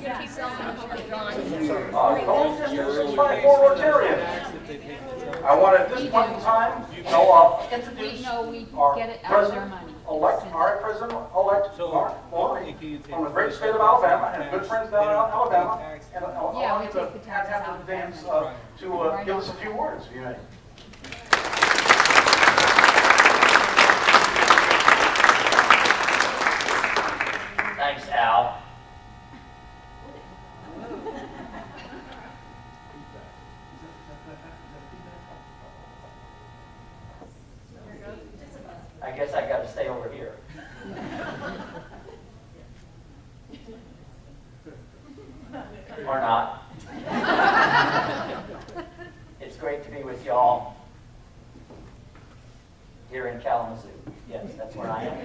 Citizens by Rotarians. I want at this point in time, introduce our President-elect, our President-elect, Mark Maloney, from the great state of Alabama, and good friends down in Alabama, and allow him to have the dance to give us a few words, if you may. Thanks, Al. I guess I got to stay over here. Or not. It's great to be with y'all here in Kalamazoo. Yes, that's where I am.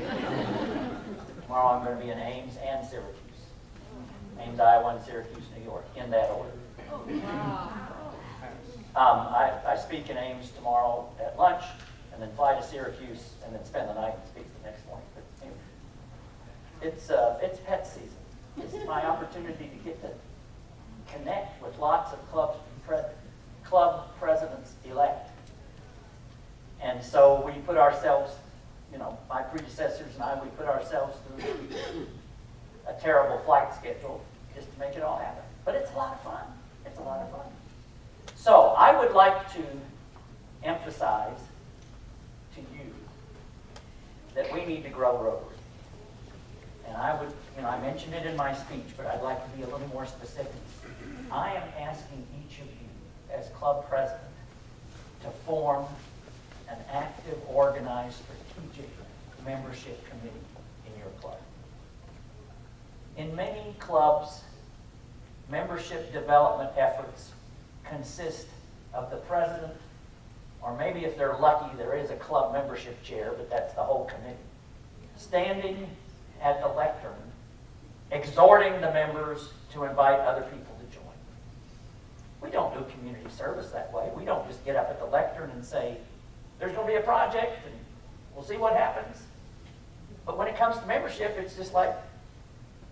Tomorrow I'm going to be in Ames and Syracuse. Ames, Iowa, and Syracuse, New York, in that order. I speak in Ames tomorrow at lunch, and then fly to Syracuse, and then spend the night and speak the next morning. But it's pet season. This is my opportunity to get to connect with lots of club presidents-elect. And so we put ourselves, my predecessors and I, we put ourselves through a terrible flight schedule just to make it all happen. But it's a lot of fun. It's a lot of fun. So I would like to emphasize to you that we need to grow Rotary. And I mentioned it in my speech, but I'd like to be a little more specific. I am asking each of you, as club president, to form an active, organized, strategic membership committee in your club. In many clubs, membership development efforts consist of the president, or maybe if they're lucky, there is a club membership chair, but that's the whole committee, standing at the lectern, exhorting the members to invite other people to join. We don't do community service that way. We don't just get up at the lectern and say, there's going to be a project, and we'll see what happens. But when it comes to membership, it's just like,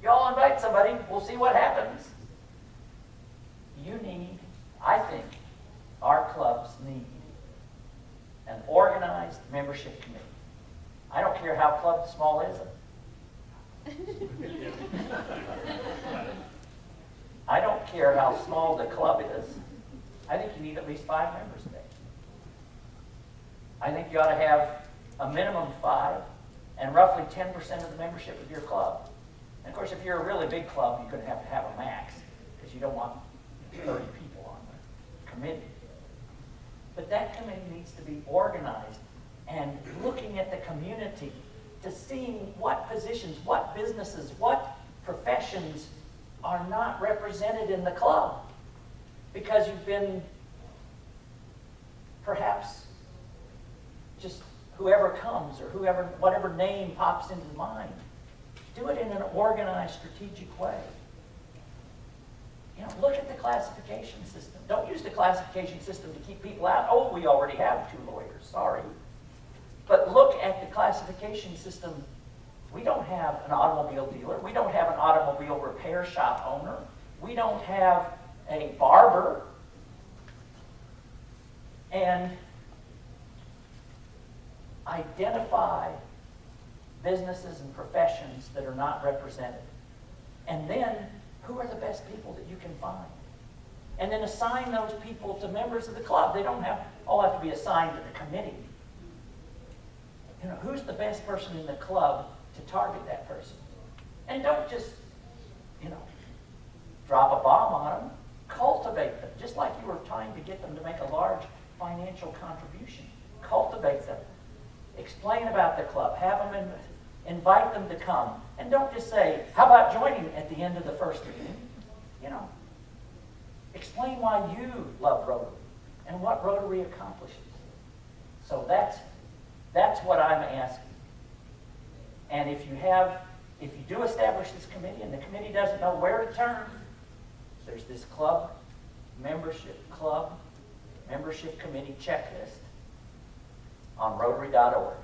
y'all invite somebody, we'll see what happens. I think, our clubs need an organized membership committee. I don't care how club small is it. I don't care how small the club is. I think you need at least 5 members today. I think you ought to have a minimum of 5 and roughly 10% of the membership of your club. And of course, if you're a really big club, you're going to have a max because you don't want 30 people on the committee. But that committee needs to be organized and looking at the community to seeing what positions, what businesses, what professions are not represented in the club because you've been perhaps just whoever comes or whatever name pops into mind. Do it in an organized, strategic way. Look at the classification system. Don't use the classification system to keep people out. Oh, we already have 2 lawyers, sorry. But look at the classification system. We don't have an automobile dealer. We don't have an automobile repair shop owner. We don't have a barber. And identify businesses and professions that are not represented. And then, who are the best people that you can find? And then assign those people to members of the club. They don't all have to be assigned to the committee. Who's the best person in the club to target that person? And don't just, drop a bomb on them. Cultivate them, just like you were trying to get them to make a large financial contribution. Cultivate them. Explain about the club. Have them invite them to come. And don't just say, how about joining at the end of the first meeting? Explain why you love Rotary and what Rotary accomplishes. So that's what I'm asking. And if you do establish this committee and the committee doesn't know where to turn, there's this membership committee checklist on Rotary.org.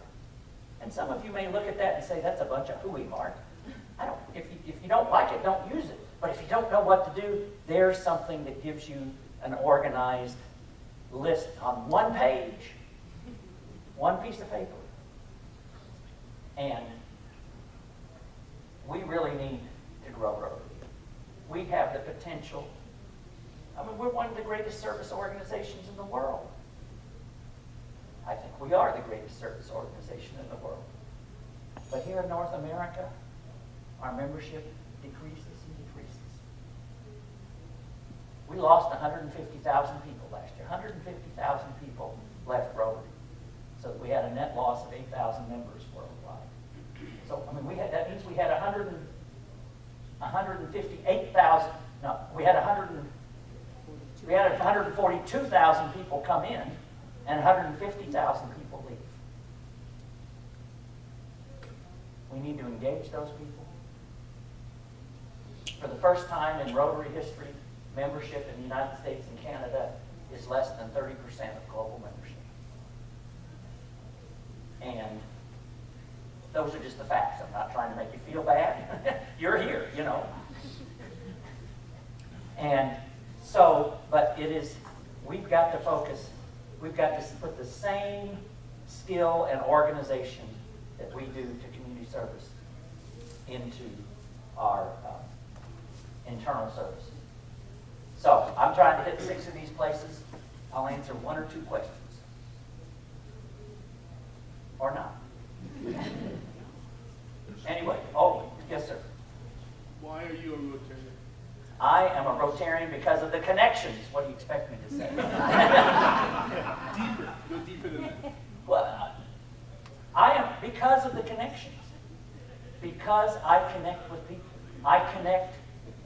And some of you may look at that and say, that's a bunch of hooey, Mark. If you don't like it, don't use it. But if you don't know what to do, there's something that gives you an organized list on one page, one piece of paper. And we really need to grow Rotary. We have the potential. I mean, we're one of the greatest service organizations in the world. I think we are the greatest service organization in the world. But here in North America, our membership decreases and decreases. We lost 150,000 people last year. 150,000 people left Rotary. So we had a net loss of 8,000 members worldwide. So, I mean, that means we had 158,000, no, we had 142,000 people come in and 150,000 people leave. We need to engage those people. For the first time in Rotary history, membership in the United States and Canada is less than 30% of global membership. And those are just the facts. I'm not trying to make you feel bad. You're here, you know. And so, but it is, we've got to focus, we've got to put the same skill and organization that we do to community service into our internal service. So, I'm trying to hit 6 of these places. I'll answer 1 or 2 questions. Or not. Anyway, yes, sir. Why are you a Rotarian? I am a Rotarian because of the connections. What do you expect me to say? Deeper. Go deeper than that. Well, I am because of the connections. Because I connect with people.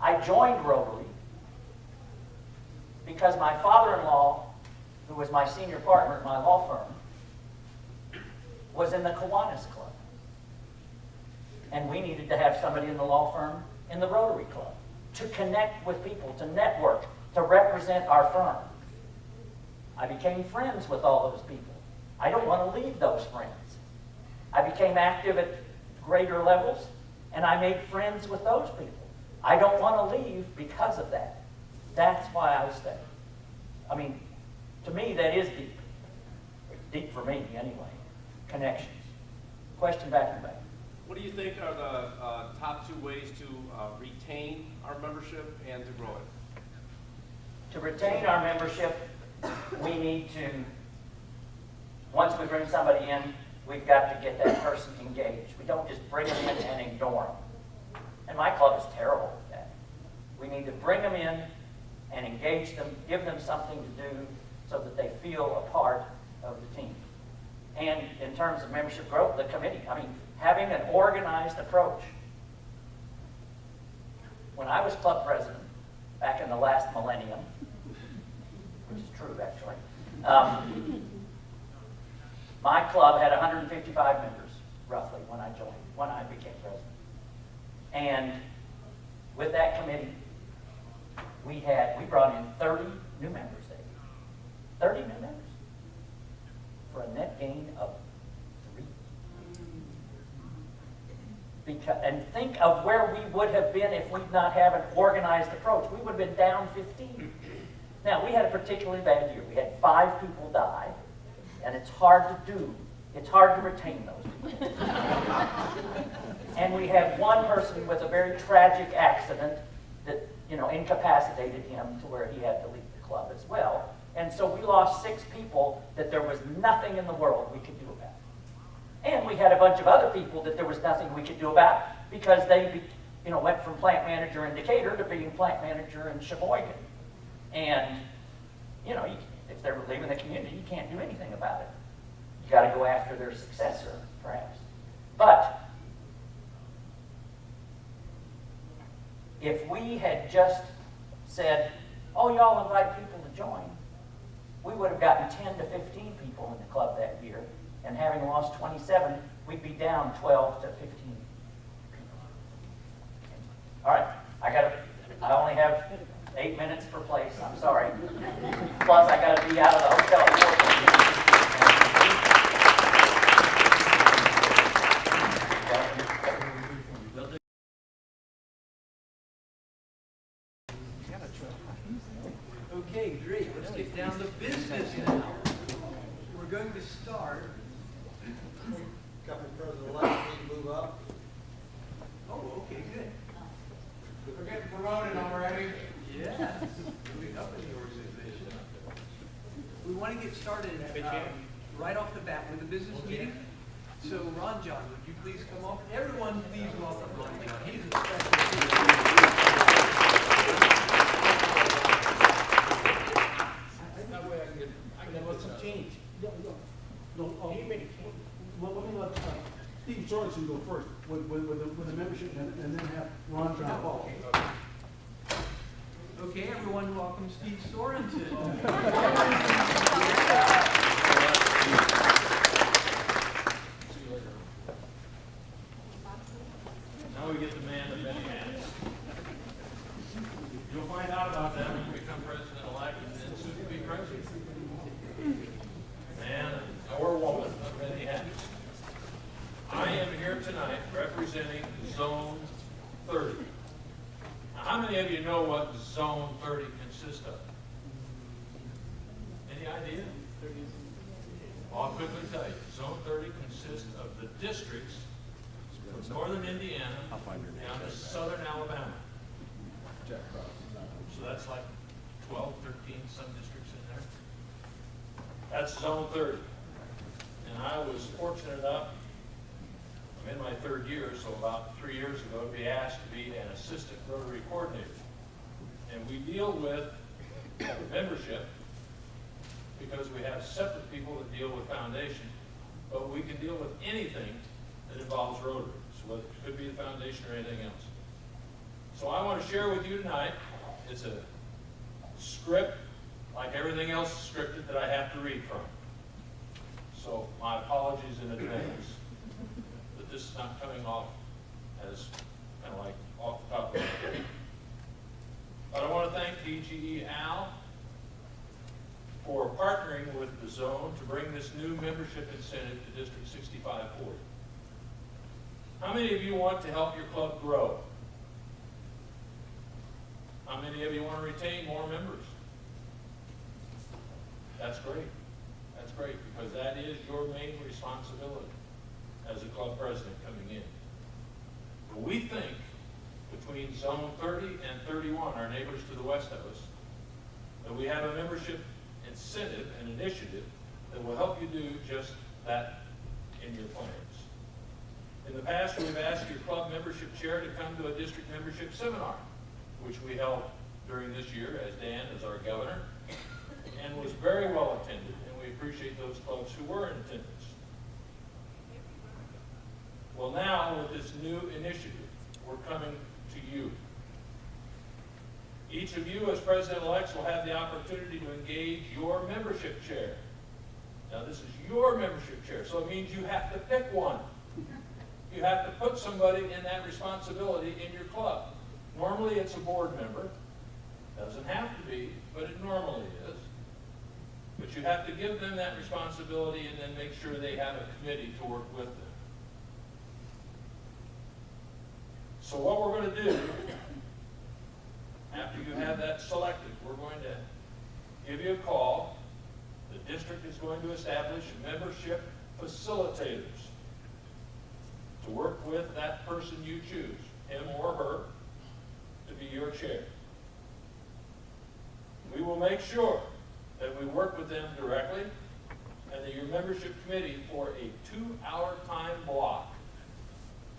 I joined Rotary because my father-in-law, who was my senior partner at my law firm, was in the Kiwanis Club. And we needed to have somebody in the law firm in the Rotary Club to connect with people, to network, to represent our firm. I became friends with all those people. I don't want to leave those friends. I became active at greater levels, and I made friends with those people. I don't want to leave because of that. That's why I stay. I mean, to me, that is deep. Deep for me, anyway. Connections. Question back and back. What do you think are the top 2 ways to retain our membership and to grow it? To retain our membership, we need to, once we bring somebody in, we've got to get that person engaged. We don't just bring them in and ignore them. And my club is terrible at that. We need to bring them in and engage them, give them something to do so that they feel a part of the team. And in terms of membership growth, the committee, I mean, having an organized approach. When I was club president, back in the last millennium, which is true actually, my club had 155 members, roughly, when I became president. And with that committee, we brought in 30 new members that year. 30 new members. For a net gain of 3. And think of where we would have been if we'd not have an organized approach. We would have been down 15. Now, we had a particularly bad year. We had 5 people die, and it's hard to do. It's hard to retain those people. And we had one person with a very tragic accident that, incapacitated him to where he had to leave the club as well. And so we lost 6 people that there was nothing in the world we could do about. And we had a bunch of other people that there was nothing we could do about because they, went from plant manager in Decatur to being plant manager in Sheboygan. And, if they're leaving the community, you can't do anything about it. You got to go after their successor, perhaps. But if we had just said, oh, y'all invite people to join, we would have gotten 10 to 15 people in the club that year, and having lost 27, we'd be down 12 to 15 people. All right, I only have 8 minutes per place, I'm sorry. Plus, I got to be out of the hotel at 4:30. President-elect need to move up. Oh, okay, good. We're getting promoted already. Yes. Moving up in the organization. We want to get started right off the bat with a business meeting. So Ron John, would you please come up? Everyone please welcome Ron John. He's a special That way I can have some change. Well, let me let Steve Sorensen go first with the membership and then have Ron John follow. Okay, everyone welcome Steve Sorensen. Now we get the man of many hats. You'll find out about that when you become president-elect and soon to be president. Man or woman of many hats. I am here tonight representing Zone 30. Now, how many of you know what Zone 30 consists of? Any idea? Well, I'll quickly tell you. Zone 30 consists of the districts from northern Indiana down to southern Alabama. So that's like 12, 13, some districts in there. That's Zone 30. And I was fortunate enough, I'm in my third year, so about 3 years ago, to be asked to be an assistant Rotary coordinator. And we deal with membership because we have separate people that deal with foundation, but we can deal with anything that involves Rotary. So it could be the foundation or anything else. So I want to share with you tonight, it's a script, like everything else scripted, that I have to read from. So my apologies in advance that this is not coming off as kind of like off the top of my head. But I want to thank DGE Al for partnering with the zone to bring this new membership incentive to District 6540. How many of you want to help your club grow? How many of you want to retain more members? That's great. That's great, because that is your main responsibility as a club president coming in. But we think between Zone 30 and 31, our neighbors to the west of us, that we have a membership incentive and initiative that will help you do just that in your plans. In the past, we've asked your club membership chair to come to a district membership seminar, which we held during this year as Dan is our governor, and was very well attended, and we appreciate those clubs who were in attendance. Well, now with this new initiative, we're coming to you. Each of you as president-elects will have the opportunity to engage your membership chair. Now this is your membership chair, so it means you have to pick one. You have to put somebody in that responsibility in your club. Normally it's a board member. Doesn't have to be, but it normally is. But you have to give them that responsibility and then make sure they have a committee to work with them. So what we're going to do, after you have that selected, we're going to give you a call. The district is going to establish membership facilitators to work with that person you choose, him or her, to be your chair. We will make sure that we work with them directly and that your membership committee for a 2-hour time block.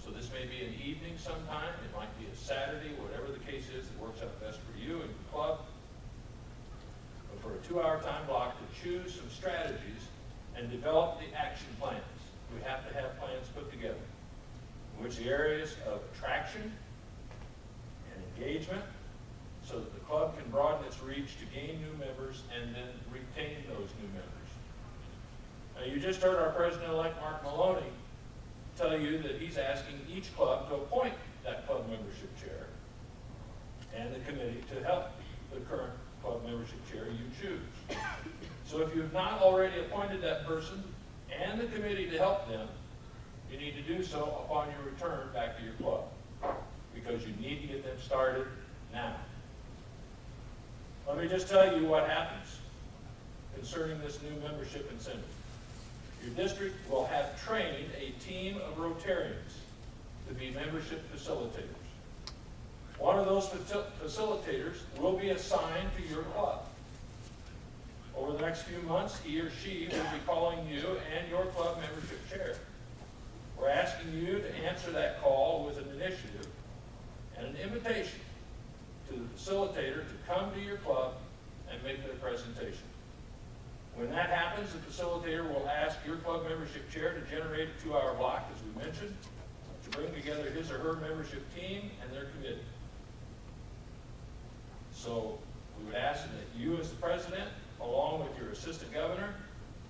So this may be an evening sometime, it might be a Saturday, whatever the case is that works out best for you and your club. But for a 2-hour time block to choose some strategies and develop the action plans. We have to have plans put together, in which the areas of attraction and engagement, so that the club can broaden its reach to gain new members and then retain those new members. Now you just heard our president-elect Mark Maloney tell you that he's asking each club to appoint that club membership chair and the committee to help the current club membership chair you choose. So if you've not already appointed that person and the committee to help them, you need to do so upon your return back to your club, because you need to get them started now. Let me just tell you what happens concerning this new membership incentive. Your district will have trained a team of Rotarians to be membership facilitators. One of those facilitators will be assigned to your club. Over the next few months, he or she will be calling you and your club membership chair. We're asking you to answer that call with an initiative and an invitation to the facilitator to come to your club and make their presentation. When that happens, the facilitator will ask your club membership chair to generate a 2-hour block, as we mentioned, to bring together his or her membership team and their committee. So we would ask that you, as the president, along with your assistant governor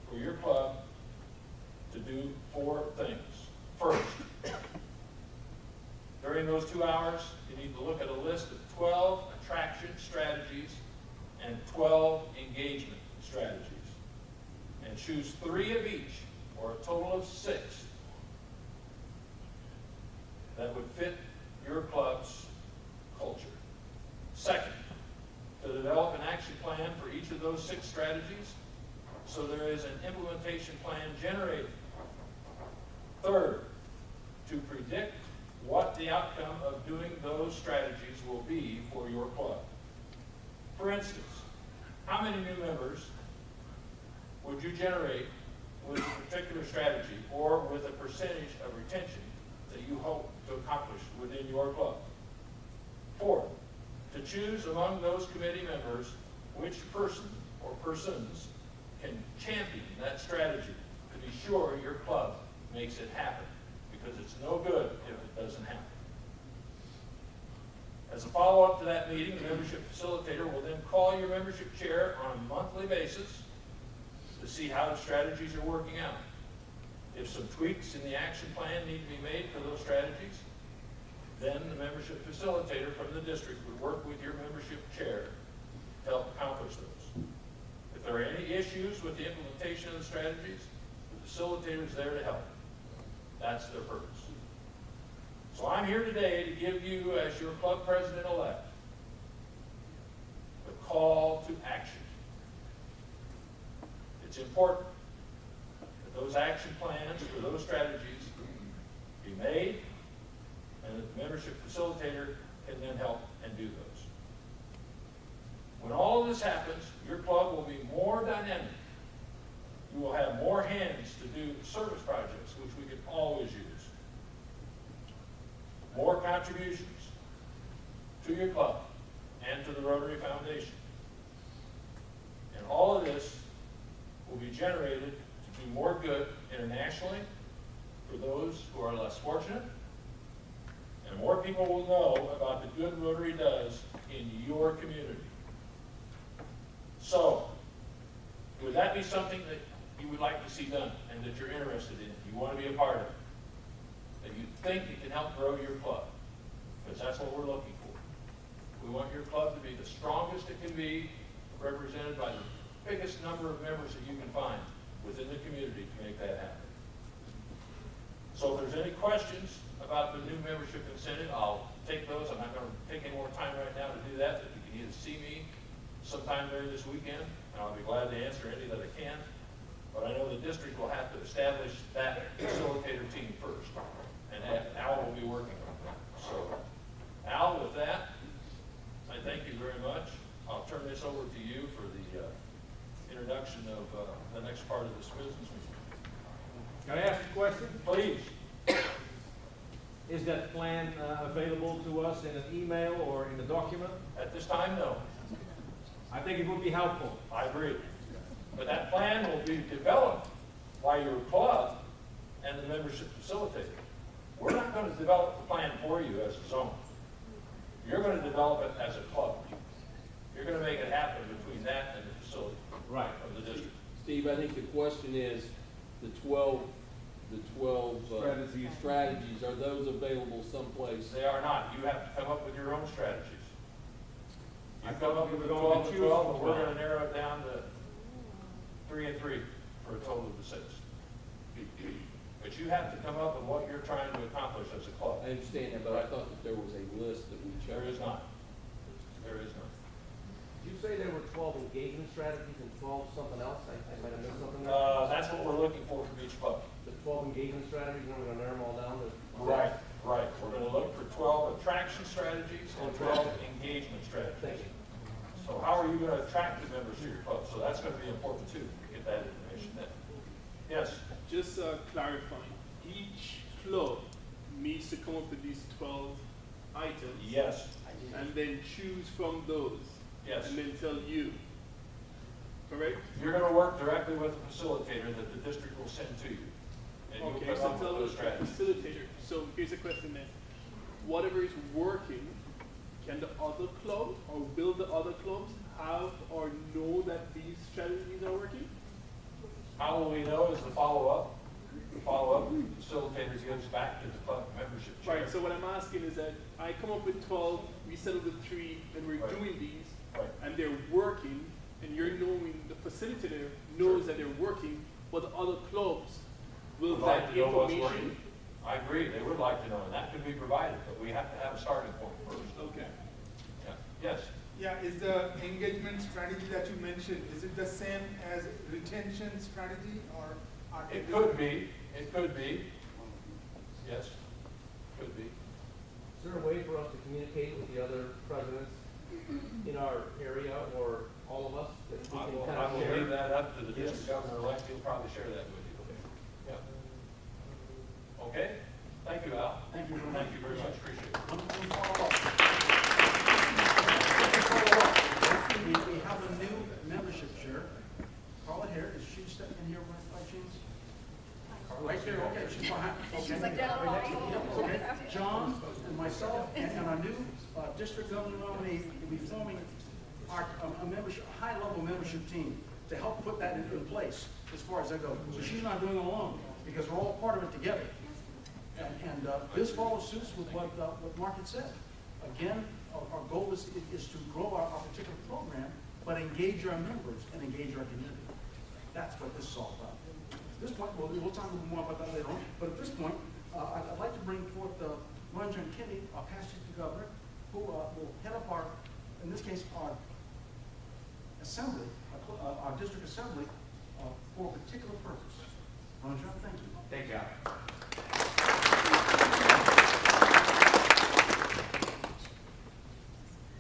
for your club, to do 4 things. First, during those 2 hours, you need to look at a list of 12 attraction strategies and 12 engagement strategies, and choose 3 of each, or a total of 6, that would fit your club's culture. Second, to develop an action plan for each of those 6 strategies, so there is an implementation plan generated. Third, to predict what the outcome of doing those strategies will be for your club. For instance, how many new members would you generate with a particular strategy or with a percentage of retention that you hope to accomplish within your club? Fourth, to choose among those committee members which person or persons can champion that strategy to be sure your club makes it happen, because it's no good if it doesn't happen. As a follow-up to that meeting, the membership facilitator will then call your membership chair on a monthly basis to see how the strategies are working out. If some tweaks in the action plan need to be made for those strategies, then the membership facilitator from the district would work with your membership chair to help accomplish those. If there are any issues with the implementation of the strategies, the facilitator is there to help. That's their purpose. So I'm here today to give you, as your club president-elect, the call to action. It's important that those action plans for those strategies be made, and that the membership facilitator can then help and do those. When all of this happens, your club will be more dynamic. You will have more hands to do service projects, which we can always use. More contributions to your club and to the Rotary Foundation. And all of this will be generated to do more good internationally for those who are less fortunate, and more people will know about the good Rotary does in your community. So, would that be something that you would like to see done and that you're interested in, you want to be a part of, that you think it can help grow your club? Because that's what we're looking for. We want your club to be the strongest it can be, represented by the biggest number of members that you can find within the community to make that happen. So if there's any questions about the new membership incentive, I'll take those. I'm not going to take any more time right now to do that, but you can either see me sometime during this weekend, and I'll be glad to answer any that I can. But I know the district will have to establish that facilitator team first, and Al will be working on that. So, Al, with that, I thank you very much. I'll turn this over to you for the introduction of the next part of this business meeting. Can I ask a question? Please. Is that plan available to us in an email or in a document? At this time, no. I think it would be helpful. I agree. But that plan will be developed by your club and the membership facilitator. We're not going to develop the plan for you as a zone. You're going to develop it as a club. You're going to make it happen between that and the facility Right. of the district. Steve, I think the question is, the 12 strategies, are those available someplace? They are not. You have to come up with your own strategies. You I come thought up we with were the going 12 to to choose 12, from but we're one. going to narrow it down to 3 and 3 for a total of 6. But you have to come up with what you're trying to accomplish as a club. I understand that, but I thought that there was a list that we chose. There is not. There is not. Did you say there were 12 engagement strategies and 12 something else? I might have missed something there. That's what we're looking for from each club. The 12 engagement strategies, and we're gonna narrow them all down to attract the members to your club, so that's gonna be important too, to get that information in. Yes, Just clarifying, each club needs to come up with these 12 items. yes, And then choose from those. yes. And then tell you. Correct? You're gonna work directly with the facilitator that the district will send to you. And you'll Okay, put so on tell those the strategies. facilitator. So here's a question then. Whatever is working, can the other club or will the other clubs have or know that these strategies are working? How will we know is the follow-up. The follow-up, facilitator gives back to the club membership chair. Right, so what I'm asking is that I come up with 12, we settle with 3, and we're Right. doing these, Right. and they're working, and you're knowing, the facilitator knows that they're working, but the other clubs will Would like that to know what's information. working. I agree, they would like to know, and that could be provided, but we have to have a starting point first. Okay. Yeah. Yes, Yeah, is the engagement strategy that you mentioned, is it the same as retention strategy or? are they it could be, yes, could be. Is there a way for us to communicate with the other presidents in our area or all of us that we I can will, kind I of will share? leave that up to the district governor-elect, he'll probably share that with you. Yeah. Okay, thank you, Al. Thank you very much. Thank you very much, appreciate it. One follow-up. We have a new membership chair. Carla here, is she stepping in here by chance? Right there, okay, she's behind, okay. She's like down the Right next to- hall. yep, okay. John and myself and our new district governor nominee will be forming a membership, a high-level membership team to help put that in place as far as that goes. So she's not doing it alone, because we're all part of it together. And this follows suit with what Mark had said. Again, our goal is to grow our particular program, but engage our members and engage our community. That's what this is all about. At this point, we'll talk a little more about that later on, but at this point, I'd like to bring forth Ron John Kinney, our past district governor, who will head up our, in this case, our assembly, our district assembly, for a particular purpose. Ron John, thank you. Thank you, Al.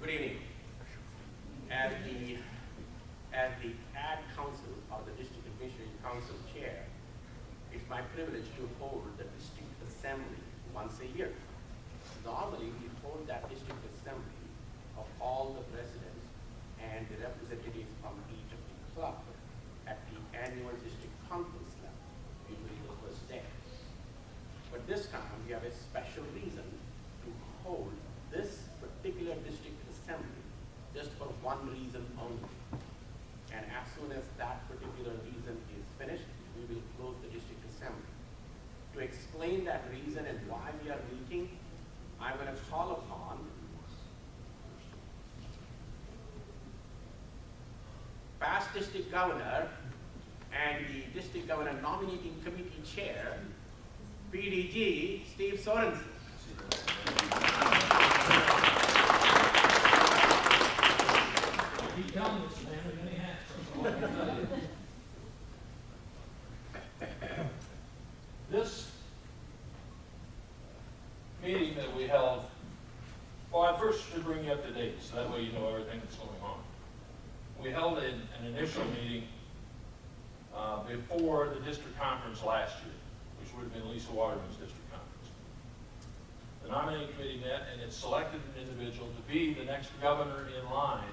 Good evening. As the Ad Council or the District Administration Council Chair, it's my privilege to hold the District Assembly once a year. Normally, we hold that District Assembly of all the presidents and the representatives from each of the club at the annual District Conference level, usually the first day. But this time, we have a special reason to hold this particular District Assembly just for one reason only. And as soon as that particular reason is finished, we will close the District Assembly. To explain that reason and why we are meeting, I'm going to call upon past District Governor and the District Governor Nominating Committee Chair, PDG, Steve Sorensen. Keep telling us, man, we're gonna have. This meeting that we held, well, I first should bring you up to date, so that way you know everything that's going on. We held an initial meeting before the district conference last year, which would have been Lisa Waterman's district conference. The nominating committee met and it selected an individual to be the next governor in line,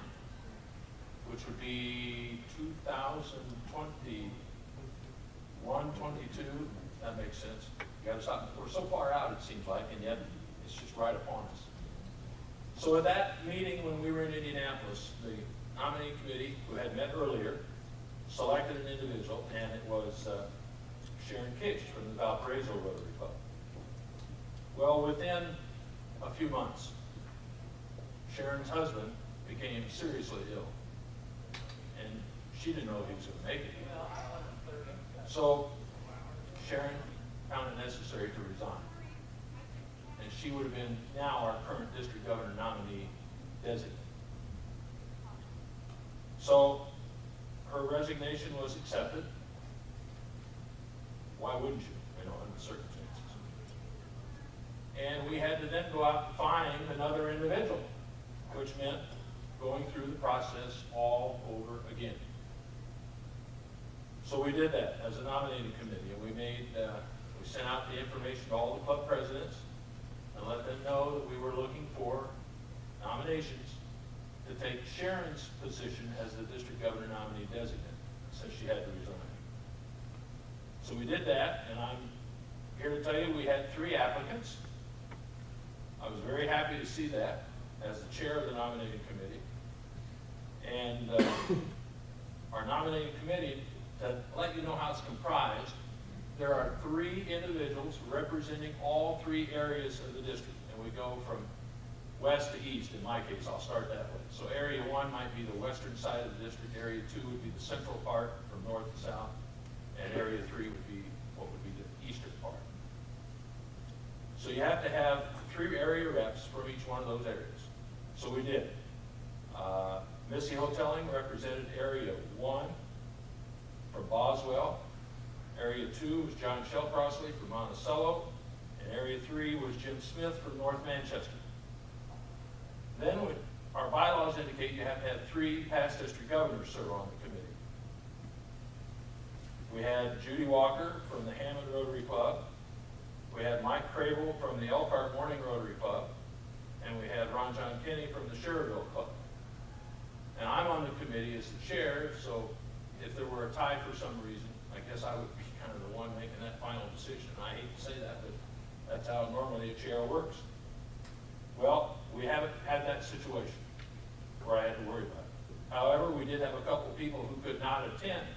which would be 2021, 22. That makes sense. You gotta stop. We're so far out, it seems like, and yet it's just right upon us. So at that meeting when we were in Indianapolis, the nominating committee, who had met earlier, selected an individual, and it was Sharon Kitch from the Valparaiso Rotary Club. Well, within a few months, Sharon's husband became seriously ill, and she didn't know he was going to make it. So Sharon found it necessary to resign, and she would have been now our current district governor nominee designate. So her resignation was accepted. Why wouldn't you, under the circumstances? And we had to then go out and find another individual, which meant going through the process all over again. So we did that as a nominating committee, and we sent out the information to all the club presidents and let them know that we were looking for nominations to take Sharon's position as the district governor nominee designate, since she had to resign. So we did that, and I'm here to tell you we had 3 applicants. I was very happy to see that as the chair of the nominating committee. And our nominating committee, to let you know how it's comprised, there are 3 individuals representing all 3 areas of the district. And we go from west to east. In my case, I'll start that way. So area 1 might be the western side of the district. Area 2 would be the central part from north to south. And area 3 would be what would be the eastern part. So you have to have 3 area reps from each one of those areas. So we did. Missy Hoteling represented area 1 from Boswell. Area 2 was John Shellcrossley from Monticello. And area 3 was Jim Smith from North Manchester. Then our bylaws indicate you have to have 3 past district governors serve on the committee. We had Judy Walker from the Hammond Rotary Club. We had Mike Crable from the Elkhart Morning Rotary Club. And we had Ron John Kinney from the Sherrville Club. And I'm on the committee as the chair, so if there were a tie for some reason, I guess I would be kind of the one making that final decision. I hate to say that, but that's how normally a chair works. Well, we haven't had that situation where I had to worry about it. However, we did have a couple people who could not attend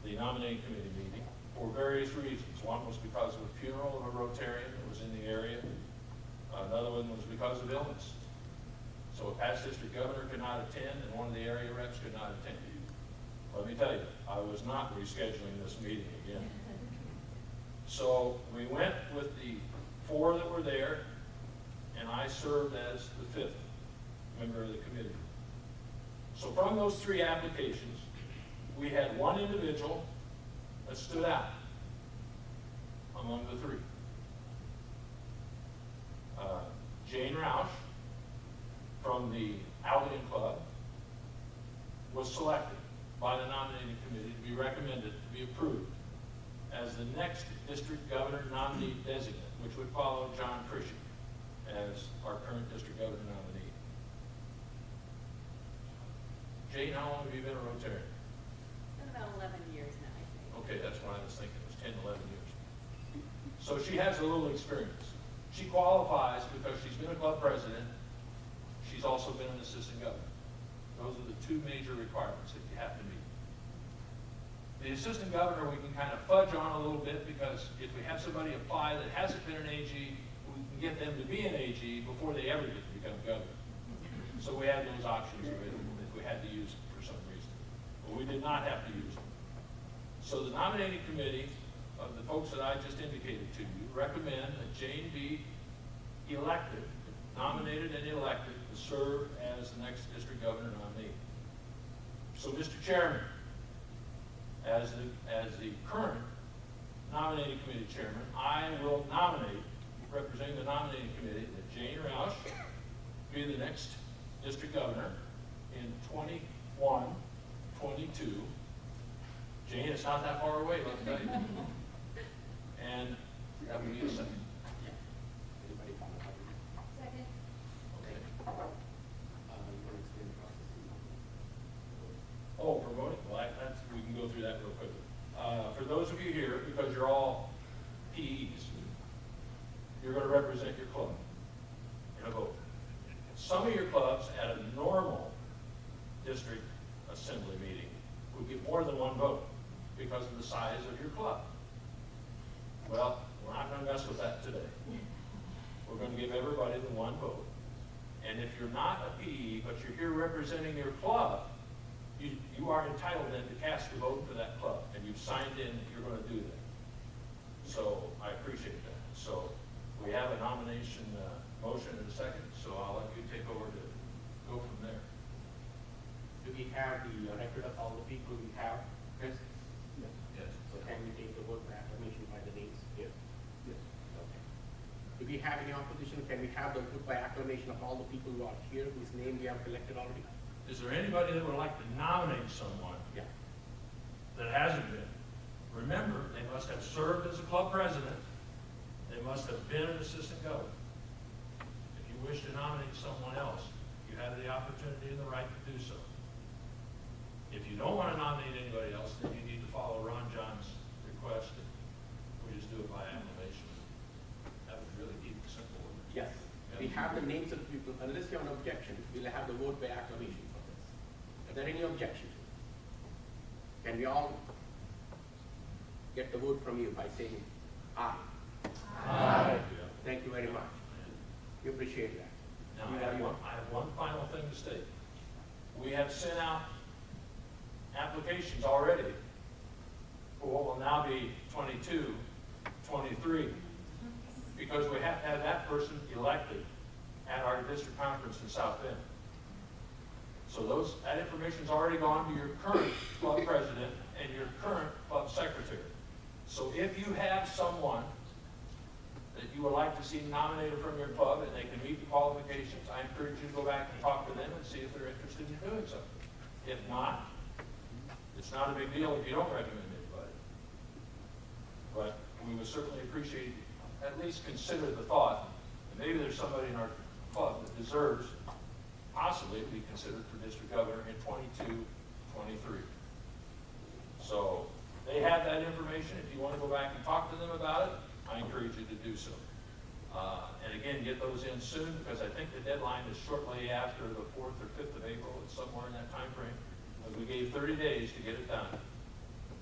the nominating committee meeting for various reasons. One was because of a funeral of a Rotarian that was in the area. Another one was because of illness. So a past district governor could not attend, and one of the area reps could not attend. Let me tell you, I was not rescheduling this meeting again. So we went with the 4 that were there, and I served as the 5th member of the committee. So from those 3 applications, we had 1 individual that stood out among the 3. Jane Roush from the Albion Club was selected by the nominating committee to be recommended to be approved as the next district governor nominee designate, which would follow John Frisching as our current district governor nominee. Jane, how long have you been a Rotarian? It's been about 11 years now, I think. Okay, that's what I was thinking. It was 10, 11 years. So she has a little experience. She qualifies because she's been a club president. She's also been an assistant governor. Those are the 2 major requirements that you have to meet. The assistant governor we can kind of fudge on a little bit, because if we have somebody apply that hasn't been an AG, we can get them to be an AG before they ever get to become governor. So we had those options available if we had to use them for some reason. But we did not have to use them. So the nominating committee of the folks that I just indicated to you recommend that Jane be elected, nominated and elected to serve as the next district governor nominee. So, Mr. Chairman, as the current nominating committee chairman, I will nominate, representing the nominating committee, that Jane Roush be the next district governor in 21, 22. Jane, it's not that far away, let me tell you. And that would be a second. Second. Okay. Oh, for voting? Well, we can go through that real quickly. For those of you here, because you're all PEs, you're going to represent your club in a vote. Some of your clubs at a normal district assembly meeting would get more than 1 vote because of the size of your club. Well, we're not going to mess with that today. We're going to give everybody the 1 vote. And if you're not a PE, but you're here representing your club, you are entitled then to cast a vote for that club, and you've signed in that you're going to do that. So I appreciate that. So we have a nomination motion in a second, so I'll let you take over to go from there. Do we have the record of all the people we have? Yes. Yes. So can we take the vote by acclamation by the names? Yes. Yes. Okay. Do we we have any opposition? Can we have the vote by acclamation of all the people who are here, whose name we have collected already? Is there anybody that would like to nominate someone Yeah. that hasn't been? Remember, they must have served as a club president. They must have been an assistant governor. If you wish to nominate someone else, you have the opportunity and the right to do so. If you don't want to nominate anybody else, then you need to follow Ron John's request. We just do it by acclamation. That would really keep it simple. Yes. We have the names of the people. Unless you have an objection, we'll have the vote by acclamation for this. Are there any objections? Can we all get the vote from you by saying aye? Aye. Thank you very much. We appreciate that. Now, I have one final thing to state. We have sent out applications already for what will now be 22, 23, because we have to have that person elected at our district conference in South Bend. So that information's already gone to your current club president and your current club secretary. So if you have someone that you would like to see nominated from your club and they can meet the qualifications, I encourage you to go back and talk to them and see if they're interested in doing so. If not, it's not a big deal if you don't recommend anybody. But we would certainly appreciate, at least consider the thought, that maybe there's somebody in our club that deserves possibly to be considered for district governor in 22, 23. So they have that information. If you want to go back and talk to them about it, I encourage you to do so. And again, get those in soon, because I think the deadline is shortly after the 4th or 5th of April. It's somewhere in that time frame. But we gave 30 days to get it done.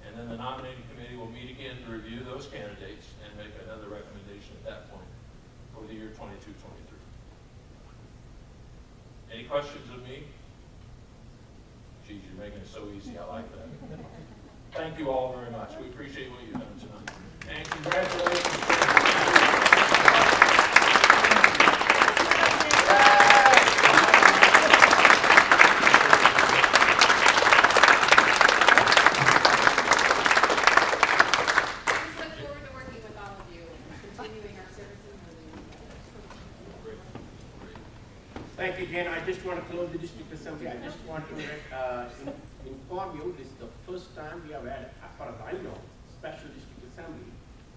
And then the nominating committee will meet again to review those candidates and make another recommendation at that point for the year 22, 23. Any questions of me? Geez, you're making it so easy. I like that. Thank you all very much. We appreciate what you've done tonight. And congratulations. Thank you, Jen. I just want to close the district assembly. I just want to inform you this is the first time we have had, as far as I know, special district assembly.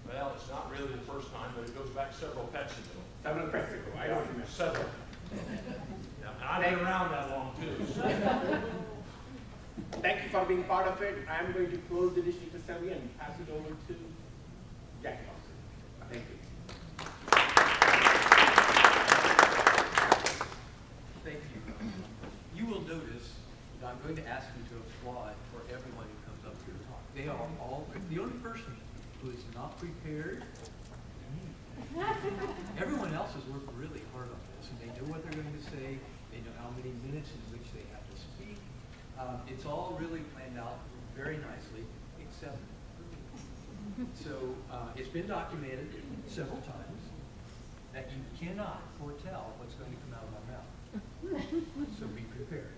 Well, it's not really the first time, but it goes back several pets ago. Several pets ago. I don't remember. Several. Yeah, and I've been around that long too. Thank you for being part of it. I'm going to close the district assembly and pass it over to Jackie Lawson. Thank you. Thank you. You will notice that I'm going to ask you to applaud for everyone who comes up here to talk. They are all, the only person who is not prepared, everyone else has worked really hard on this, and they know what they're going to say, they know how many minutes in which they have to speak. It's all really planned out very nicely, except, so it's been documented several times that you cannot foretell what's going to come out of my mouth. So be prepared.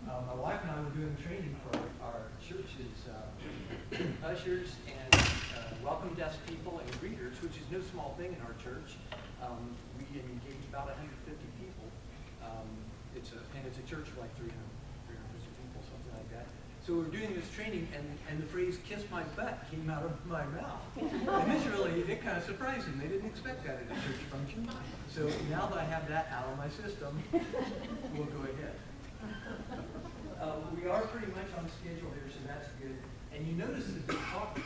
My wife and I were doing training for our church's ushers and welcome desk people and greeters, which is no small thing in our church. We engage about 150 people. It's a church of like 350 people, something like that. So we were doing this training, and the phrase "kiss my butt" came out of my mouth. And it kind of surprised them. They didn't expect that at a church function. So now that I have that out of my system, we'll go ahead. We are pretty much on schedule here, so that's good. And you notice that we talked,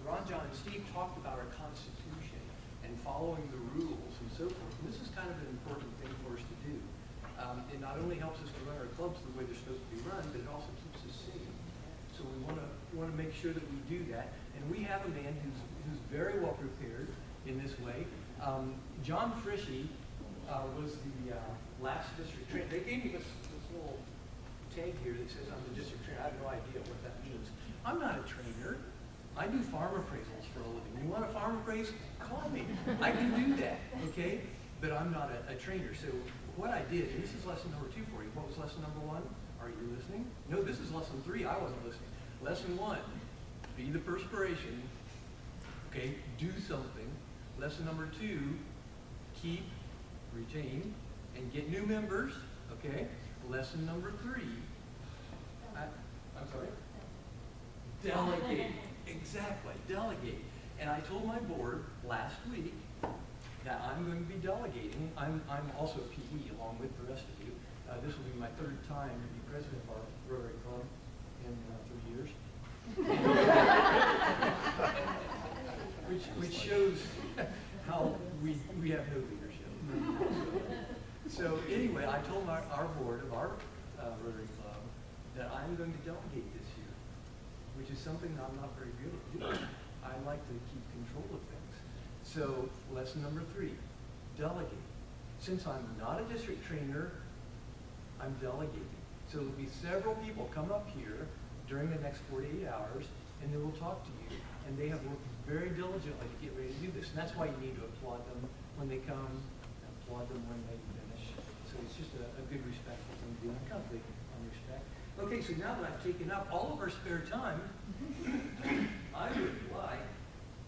Ron, John, and Steve talked about our Constitution and following the rules and so forth. And this is kind of an important thing for us to do. It not only helps us to run our clubs the way they're supposed to be run, but it also keeps us safe. So we want to make sure that we do that. And we have a man who's very well prepared in this way. John Frishy was the last district trainer. They gave me this little tag here that says I'm the district trainer. I have no idea what that means. I'm not a trainer. I do farm appraisals for a living. You want a farm appraisal? Call me. I can do that, okay? But I'm not a trainer. So what I did, and this is lesson number 2 for you. What was lesson number 1? Are you listening? No, this is lesson 3. I wasn't listening. Lesson 1, be the perspiration. Okay, do something. Lesson number 2, keep, retain, and get new members, okay? Lesson number 3, I'm sorry? Delegate, exactly, delegate. And I told my board last week that I'm going to be delegating. I'm also a PE along with the rest of you. This will be my 3rd time to be president of our Rotary Club in 3 years. which shows how we have no leadership. So anyway, I told our board of our Rotary Club that I'm going to delegate this year, which is something that I'm not very good at doing. I like to keep control of things. So lesson number 3, delegate. Since I'm not a district trainer, I'm delegating. So there'll be several people come up here during the next 48 hours, and they will talk to you. And they have worked very diligently to get ready to do this. And that's why you need to applaud them when they come, applaud them when they finish. So it's just a good, respectful thing to do. I'm kind of big on respect. Okay, so now that I've taken up all of our spare time, I would like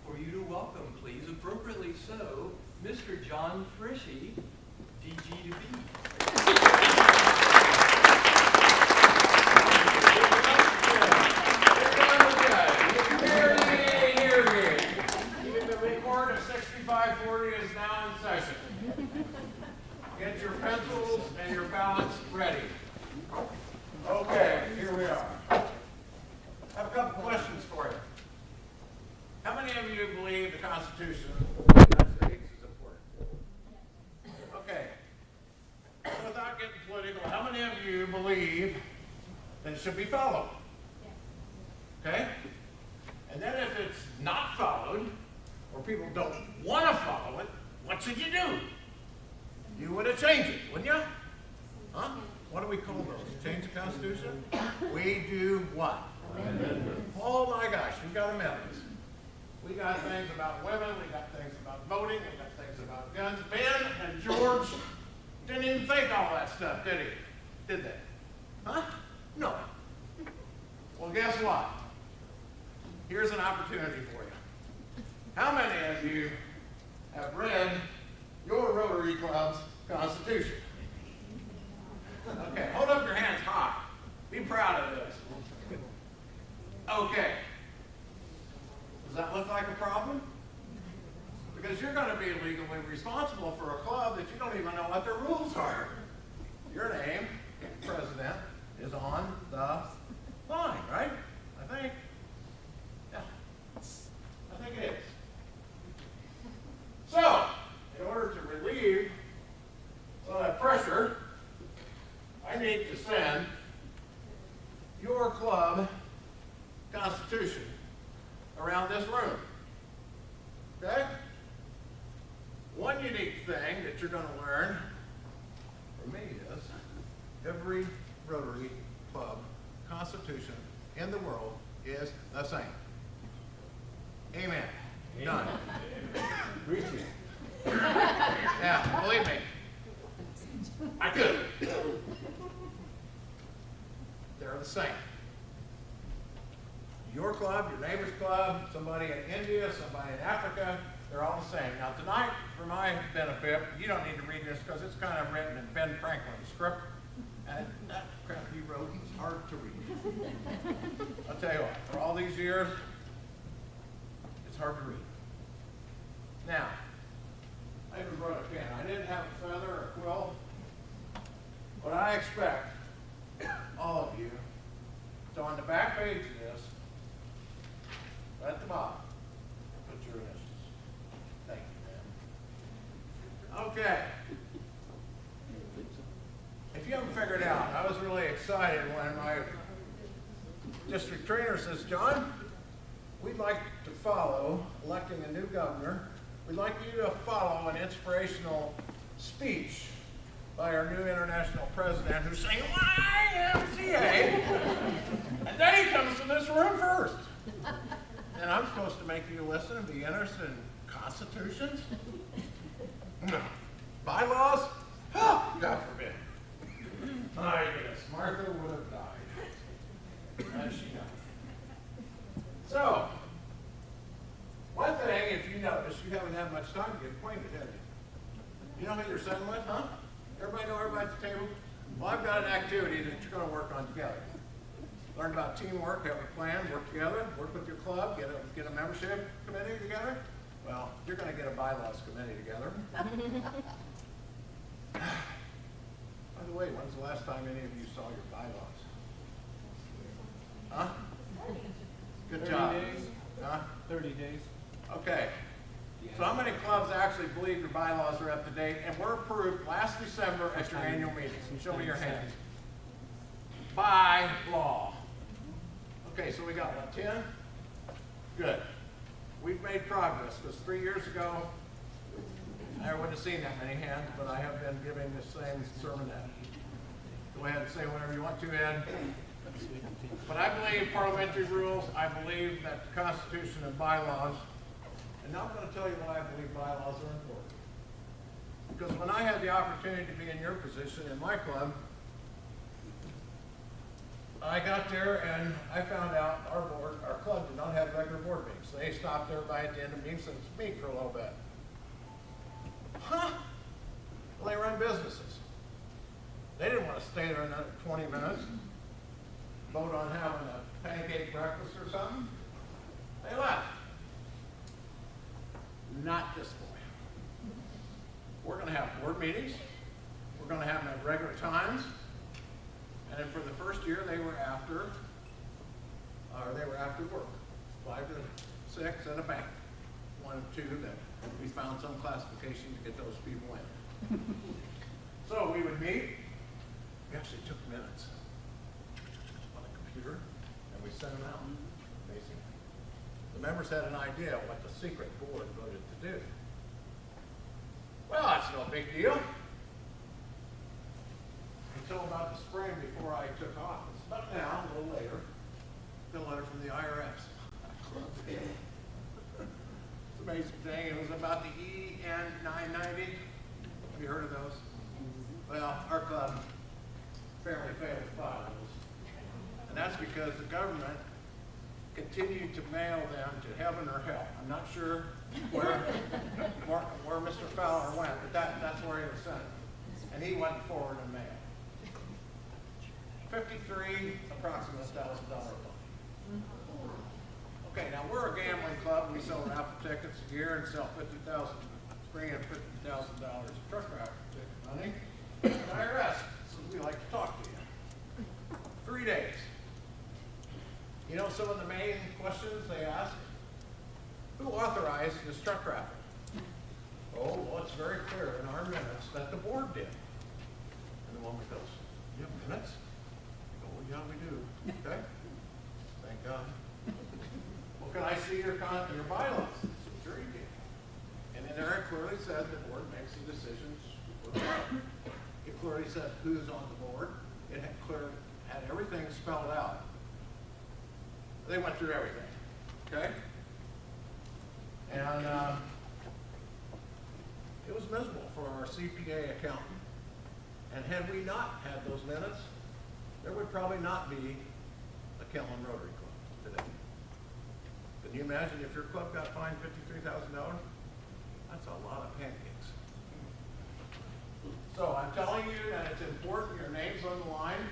for you to welcome, please, appropriately so, Mr. John Frischie, DG to B. Is now in session. Get your pencils and your ballots ready. Okay, here we are. I have a couple questions for you. How many of you believe the Constitution of the United States is important? Okay. Without getting political, how many of you believe that it should be followed? Okay? And then if it's not followed, or people don't want to follow it, what should you do? You would have changed it, wouldn't you? Huh? What do we call those? Change the Constitution? We do what? Amendments. Oh my gosh, we've got amendments. We got things about women, we got things about voting, we got things about guns. Ben and George didn't even think all that stuff, did he? Did they? Huh? No. Well, guess what? Here's an opportunity for you. How many of you have read your Rotary Club's Constitution? Okay, hold up your hands high. Be proud of this. Okay. Does that look like a problem? Because you're going to be legally responsible for a club that you don't even know what their rules are. Your name, president, is on the line, right? I think. Yeah. I think it is. So, in order to relieve some of that pressure, I need to send your club constitution around this room. Okay? One unique thing that you're going to learn from me is every Rotary Club constitution in the world is the same. Amen. Done. Preaching. Yeah, believe me. I could. They're the same. Your club, your neighbor's club, somebody in India, somebody in Africa, they're all the same. Now tonight, for my benefit, you don't need to read this because it's kind of written in Ben Franklin's script. And that crap he wrote is hard to read. I'll tell you what, for all these years, it's hard to read. Now, I even brought a pen. I didn't have a feather or a quill, but I expect all of you to, on the back page of this, at the bottom, put your initials. Thank you, man. Okay. If you haven't figured out, I was really excited when my district trainer says, John, we'd like to follow electing a new governor. We'd like you to follow an inspirational speech by our new international president who's saying, YMCA. And then he comes to this room first. And I'm supposed to make you listen and be interested in constitutions? No. Bylaws? Oh, God forbid. My goodness, Martha would have died. As she died. So, one thing, if you notice, you haven't had much much time to get acquainted, have you? You know who you're sitting with, huh? Everybody know everybody at the table? Well, I've got an activity that you're gonna work on together. Learn about teamwork, have a plan, work together, work with your club, get a membership committee together. Well, you're gonna get a bylaws committee together. By the way, when's the last time any of you saw your bylaws? Huh? Good job. 30 days. Huh? 30 days. Okay. So how many clubs actually believe your bylaws are up to date and were approved last December at your annual meeting? Show me your hands. By law. Okay, so we got what, 10? Good. We've made progress, because 3 years ago, I wouldn't have seen that many hands, but I have been giving the same sermonette. Go ahead and say whatever you want to, Ed. But I believe parliamentary rules, I believe that the Constitution and bylaws, and now I'm going to tell you why I believe bylaws are important. Because when I had the opportunity to be in your position in my club, I got there and I found out our club did not have regular board meetings. They stopped everybody at the end of meetings and speak for a little bit. Huh? Well, they run businesses. They didn't want to stay there another 20 minutes, vote on having a pancake breakfast or something. They left. Not this boy. We're going to have board meetings. We're going to have them at regular times. And then for the first year, they were after work, 5 to 6 at a bank. 1 or 2 that we found some classification to get those people in. So we would meet. We actually took minutes on a computer, and we sent them out, basically. The members had an idea of what the secret board voted to do. Well, that's no big deal. Until about the spring before I took office. But now, a little later, got a letter from the IRS. It's an amazing thing. It was about the EN 990. Have you heard of those? Well, our club fairly failed to file those. And that's because the government continued to mail them to heaven or hell. I'm not sure where Mr. Fowler went, but that's where he was sent. And he went forward in mail. 53 approximate $1,000 fine. Okay, now we're a gambling club. We sell raffle tickets a year and sell bring in $50,000 of truck raffle ticket money. The IRS, so we like to talk to you. 3 days. You know some of the main questions they ask? Who authorized this truck raffle? Oh, well, it's very clear in our minutes that the board did. And the woman goes, you have minutes? Yeah, we do. Okay. Thank God. Well, can I see your bylaws? Sure you can. And in there it clearly said the board makes the decisions. It clearly said who's on the board. It had everything spelled out. They went through everything. Okay? And it was miserable for our CPA accountant. And had we not had those minutes, there would probably not be a Kellan Rotary Club today. Can you imagine if your club got fined $53,000? That's a lot of pancakes. So I'm telling you that it's important, your name's on the line,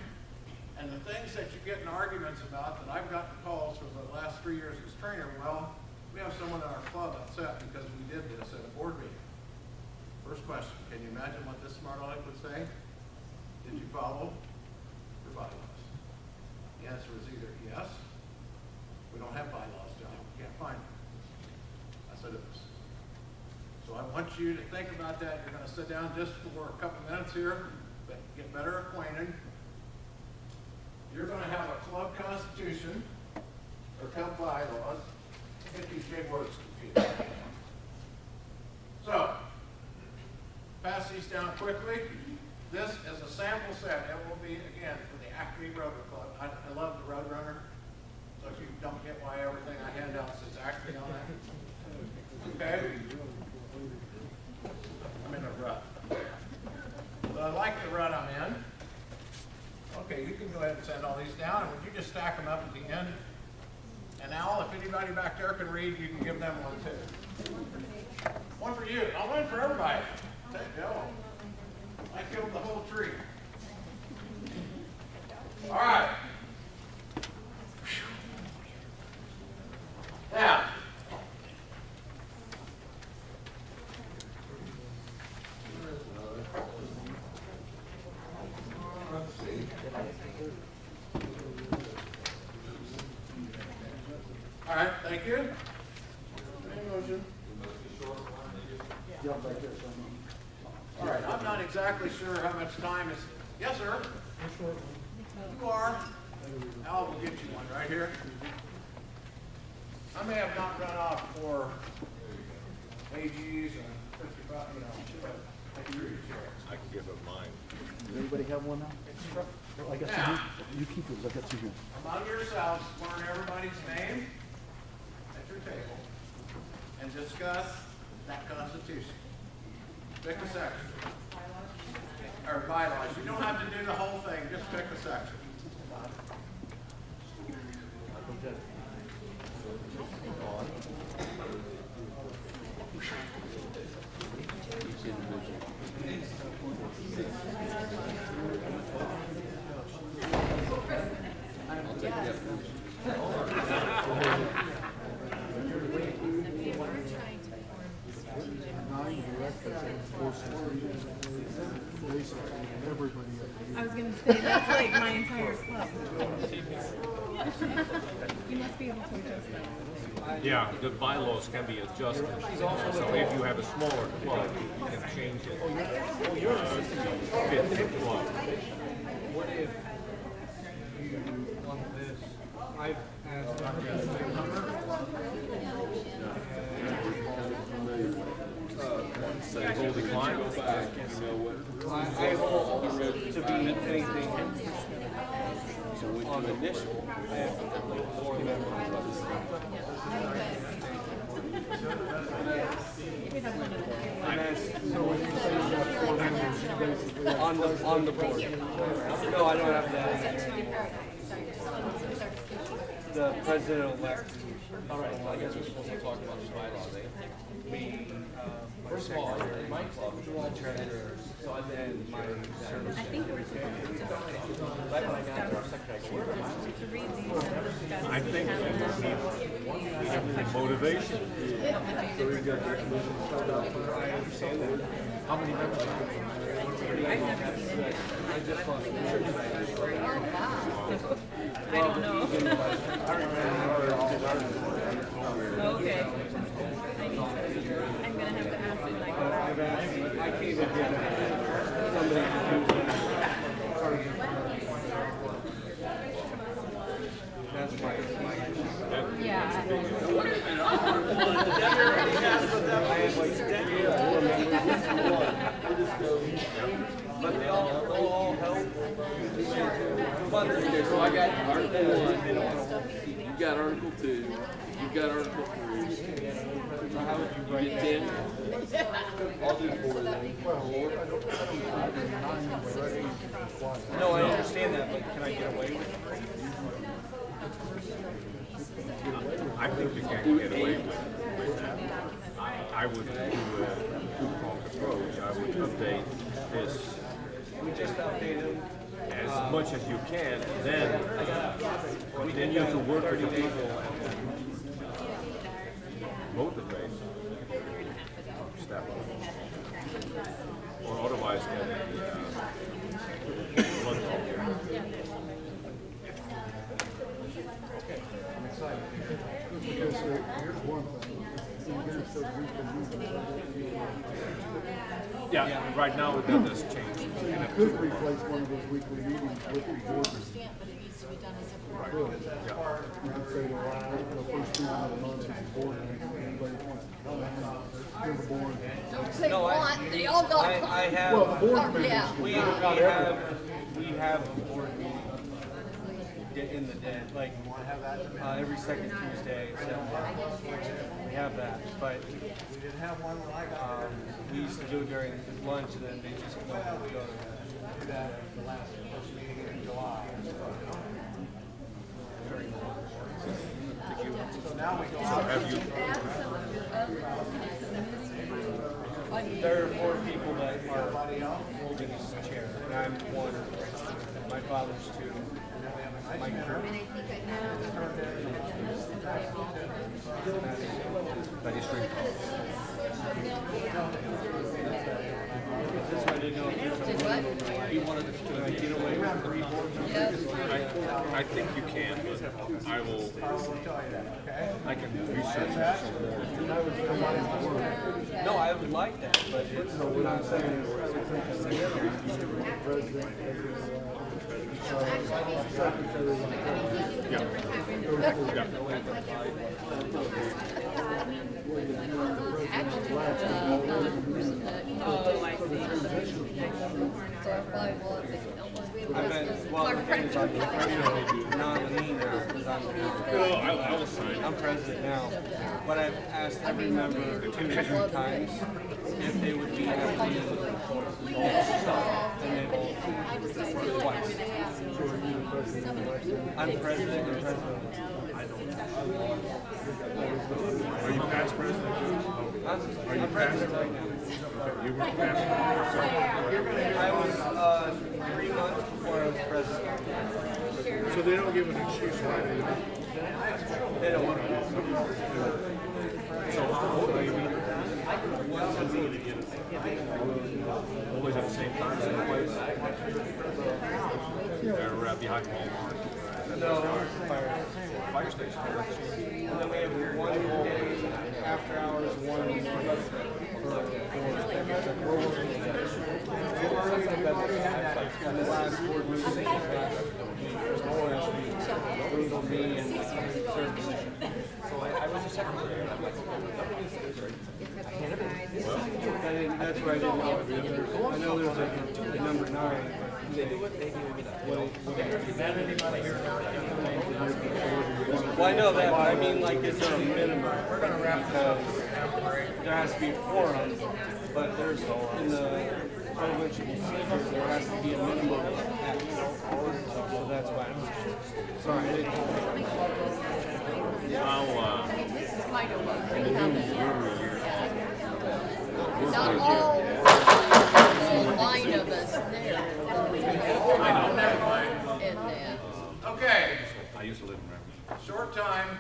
and the things that you get in arguments about that I've gotten calls for the last 3 years as trainer, well, we have someone in our club upset because we did this at a board meeting. First question, can you imagine what this smart aleck would say? Did you follow your bylaws? The answer is either yes, we don't have bylaws, John, we can't find them. I said it was. So I want you to think about that. You're going to sit down just for a couple minutes here, but get better acquainted. You're going to have a club constitution or club bylaws. Get these big words confused. So, pass these down quickly. This is a sample set. It will be, again, for the Acme Rotary Club. I love the Roadrunner, so if you don't get why everything I hand out says Acme on it. Okay? I'm in a rut. But I like the rut I'm in. Okay, you can go ahead and send all these down, and would you just stack them up at the end? And Al, if anybody back there can read, you can give them one too. One for you. I'll win for everybody. Take Joe. I killed the whole tree. All right. Now. All right, thank you. Any motion? All right, I'm not exactly sure how much time is. Yes, sir. You are. Al will get you one right here. I may have not run off for AGs and 55, you know. I can give up mine. Does anybody have one now? Well, I got Now, you keep yours, I got two here. among yourselves, learn everybody's name at your table and discuss that Constitution. Pick a section. Or bylaws. You don't have to do the whole thing, just pick a section. I was going to say, that's like my entire club. You must be able to adjust that. Yeah, the bylaws can be adjusted. So if you have a smaller club, you can change it. Fit the club. What if you want this? I've Say holding line. I hold to be anything So when you initial, on the board. No, I don't have that. The president-elect. All right, well, I guess we're supposed to talk about the bylaws, eh? We, first of all, my club, the treasurer, and my service. I think we're supposed to just to read these and discuss. I think we have the motivation. So we've got I understand that. how many members? I've never seen it. I just lost. I don't know. Okay. I'm gonna have to ask him like. I can't even get somebody to do that. That's my issue. Yeah. But they'll all help. So I got Article 1, you got Article 2, you got Article 3. so how would you You write get that? 10. I'll do 4 then. No, I understand that, but can I get away with it? I think you can get away with that. I would do a two-pronged approach. I would update this We just updated. as much as you can, then you have to work with the people and motivate step up. Or otherwise get a blood off. I'm excited. Because here's one thing. Again, so we can Yeah, right now that has changed. You could replace one of those weekly meetings with the board. But it needs to be done as a Could. You could say, well, the first meeting of the month is the board meeting. Anybody wants to come in, hear the board. Don't say No, want, they all got to I have. Well, the board Oh, members. yeah. We have a board meeting in the day, like, every second Tuesday, so we have that, but We didn't have one when I got we used to do it during lunch and then they just go to do that at the last first meeting in July. So now we go out. Have you, There are 4 people that are holding this chair, and I'm one. My father's 2. My crew. That is true. That's why I didn't know if he wanted to get away with 3 boards. I think you can, but I can research that some more. No, I would like that, but it's what I'm saying. I meant, well, the thing is, I'm the nominee now, because I'm I will sign. I'm president now, but I've asked every member 2 different times if they would be happy to stuff, and they will twice. I'm president and president. Are you past president? I'm president right now. You were past president. I was 3 months before I was president. So they don't give an excuse why They don't want to. So how old are you? Always at the same time, same place? They're behind Walmart. No, Fire station. and then we have 1 day after hours, 1 for we're working together. And the last board meeting, me and service. So I was a secretary. I'm like, that's where I didn't know. I know there's a number 9. Well, I know that, but I mean, like, is there a minimum? We're going to wrap up. There has to be a quorum, but there's in the parliamentary procedure, there has to be a minimum of X. So that's why I'm sorry. I didn't This is kind of what we have not all little line of us there. I know, never mind. And then. Okay, I used to live in Rams. short time.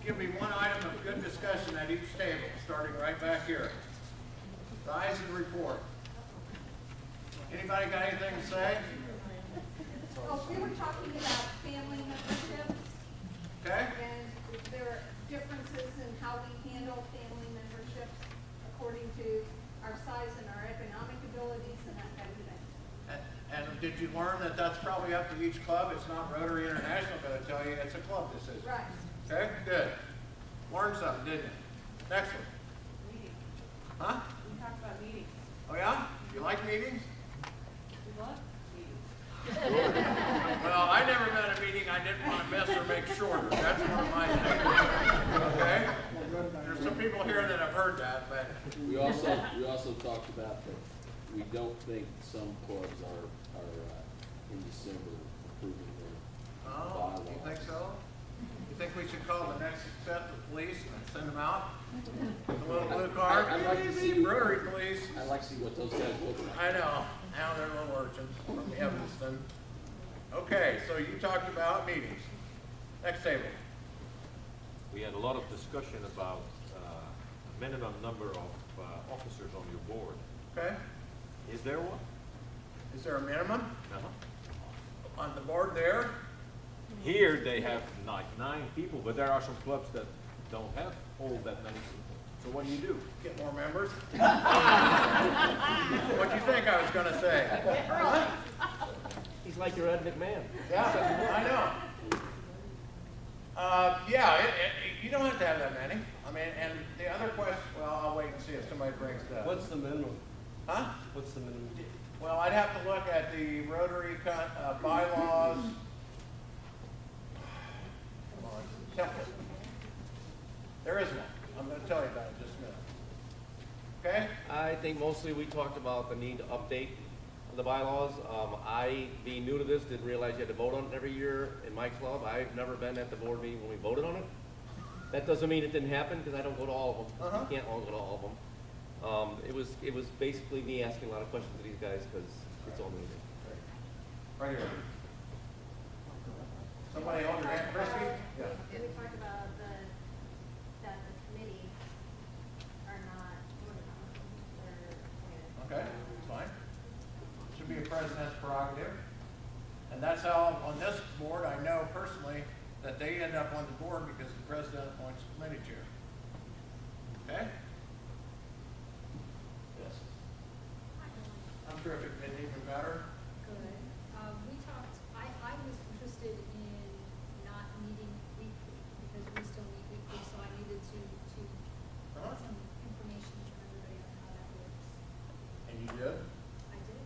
Give me one item of good discussion at each table, starting right back here. Rise and report. Anybody got anything to say? Oh, we were talking about family memberships. Okay. And there are differences in how we handle family memberships according to our size and our economic abilities and that kind of thing. And did you learn that that's probably up to each club? It's not Rotary International going to tell you, it's a club decision. Right. Okay, good. Learned something, didn't you? Next one. Meetings. Huh? We talked about meetings. Oh yeah? You like meetings? We love meetings. Well, I never met a meeting I didn't want to miss or make shorter. That's one of my things. Okay? There's some people here that have heard that, but We also talked about that we don't think some clubs are in December approving their bylaws. you think so? You think we should call the next set the police and send them out? With a little blue card? I'd like to see Rotary police. I'd like to see what those guys look like. I know. Now they're little urchins from Evanston. Okay, so you talked about meetings. Next table. We had a lot of discussion about minimum number of officers on your board. Okay. Is there one? Is there a minimum Uh-huh. on the board there? Here they have like 9 people, but there are some clubs that don't have all that many people. So what do? Get more members? What'd you think I was going to say? Huh? He's like your Ed McMahon. Yeah, I know. Yeah, you don't have to have that many. I mean, and the other question, well, I'll wait and see if somebody brings that up. What's the minimum? Huh? What's the minimum? Well, I'd have to look at the Rotary bylaws. Template. There is one. I'm going to tell you about it in just a minute. Okay? I think mostly we talked about the need to update the bylaws. I, being new to this, didn't realize you had to vote on it every year in my club. I've never been at the board meeting when we voted on it. That doesn't mean it didn't happen, because I don't go to all of them. You can't all go to all of them. it was basically me asking a lot of questions to these guys because it's all new. Right here. Somebody hold your hand, Christie? Yeah. Did we talk about that the committees are not, Okay, that's fine. Should be a president's prerogative. And that's how, on this board, I know personally that they end up on the board because the president appoints the committee chair. Okay? Yes. I'm terrific, didn't even matter. Good. We talked, I was interested in not meeting weekly because we still meet weekly, so I needed to get some information from everybody on how that works. And you did? I did.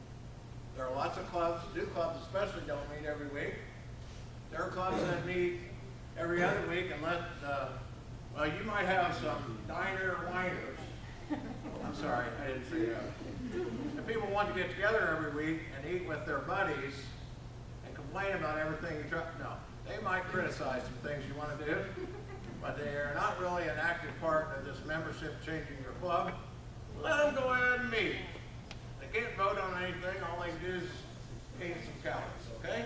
There are lots of clubs, new clubs especially, don't meet every week. There are clubs that meet every other week and well, you might have some diner whiners. I'm sorry, I didn't say that. If people want to get together every week and eat with their buddies and complain about everything you try, no. They might criticize some things you want to do, but they are not really an active part of this membership changing your club. Let them go ahead and meet. They can't vote on anything, all they do is gain some calories, okay?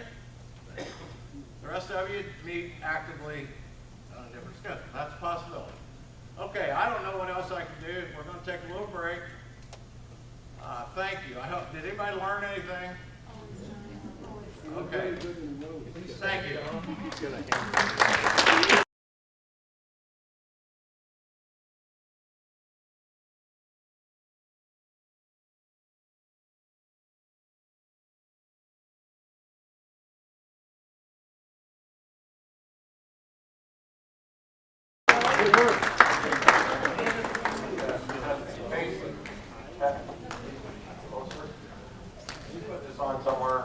The rest of you meet actively on a different schedule. That's a possibility. Okay, I don't know what else I can do. We're going to take a little break. Thank you. I hope, did anybody learn anything? Okay. Thank you. You put this on somewhere.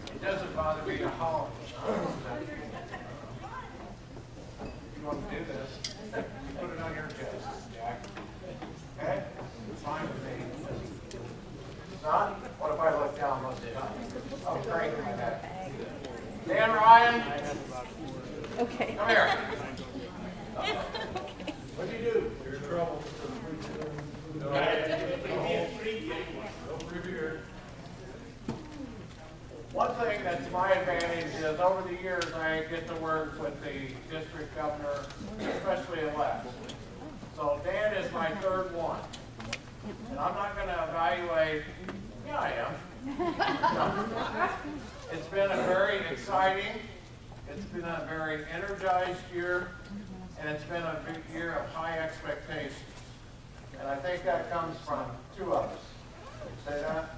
It doesn't bother me to haul. If you want to do this, you put it on your chest, Jack. Okay? It's fine with me. Son, what if I look down, look it up? I'm cranking my neck. Dan Ryan, Okay. come here. What'd you do? You're in trouble. One thing that's my advantage is over the years I get to work with the district governor, especially elect. So Dan is my third one. And I'm not going to evaluate, yeah I am. No. It's been a very exciting, it's been a very energized year, and it's been a big year of high expectations. And I think that comes from two of us. Say that?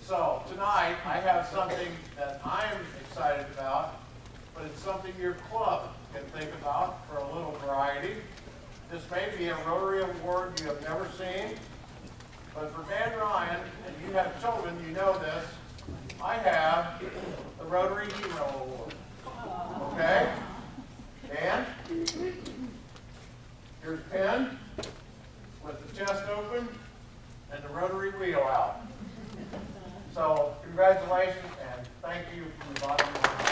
So tonight, I have something that I'm excited about, but it's something your club can think about for a little variety. This may be a Rotary Award you have never seen, but for Dan Ryan, and you have children, you know this, I have the Rotary Hero Award. Okay? Dan? Here's a pen with the chest open and the rotary wheel out. So, congratulations and thank you from the bottom of my heart.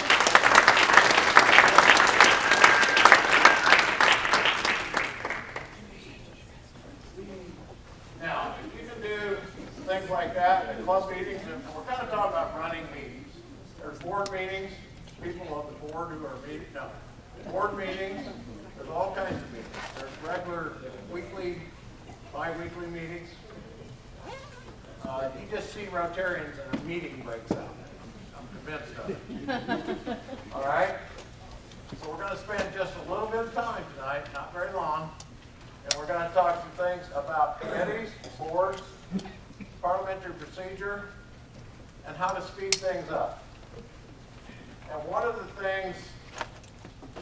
Now, if you can do things like that at club meetings, and we're kind of talking about running meetings. There's board meetings, people on the board who are meeting, no. Board meetings, there's all kinds of meetings. There's regular weekly, bi-weekly meetings. You just see Rotarians and a meeting breaks out. I'm convinced of it. All right? So we're going to spend just a little bit of time tonight, not very long, and we're going to talk some things about committees, boards, parliamentary procedure, and how to speed things up. And one of the things,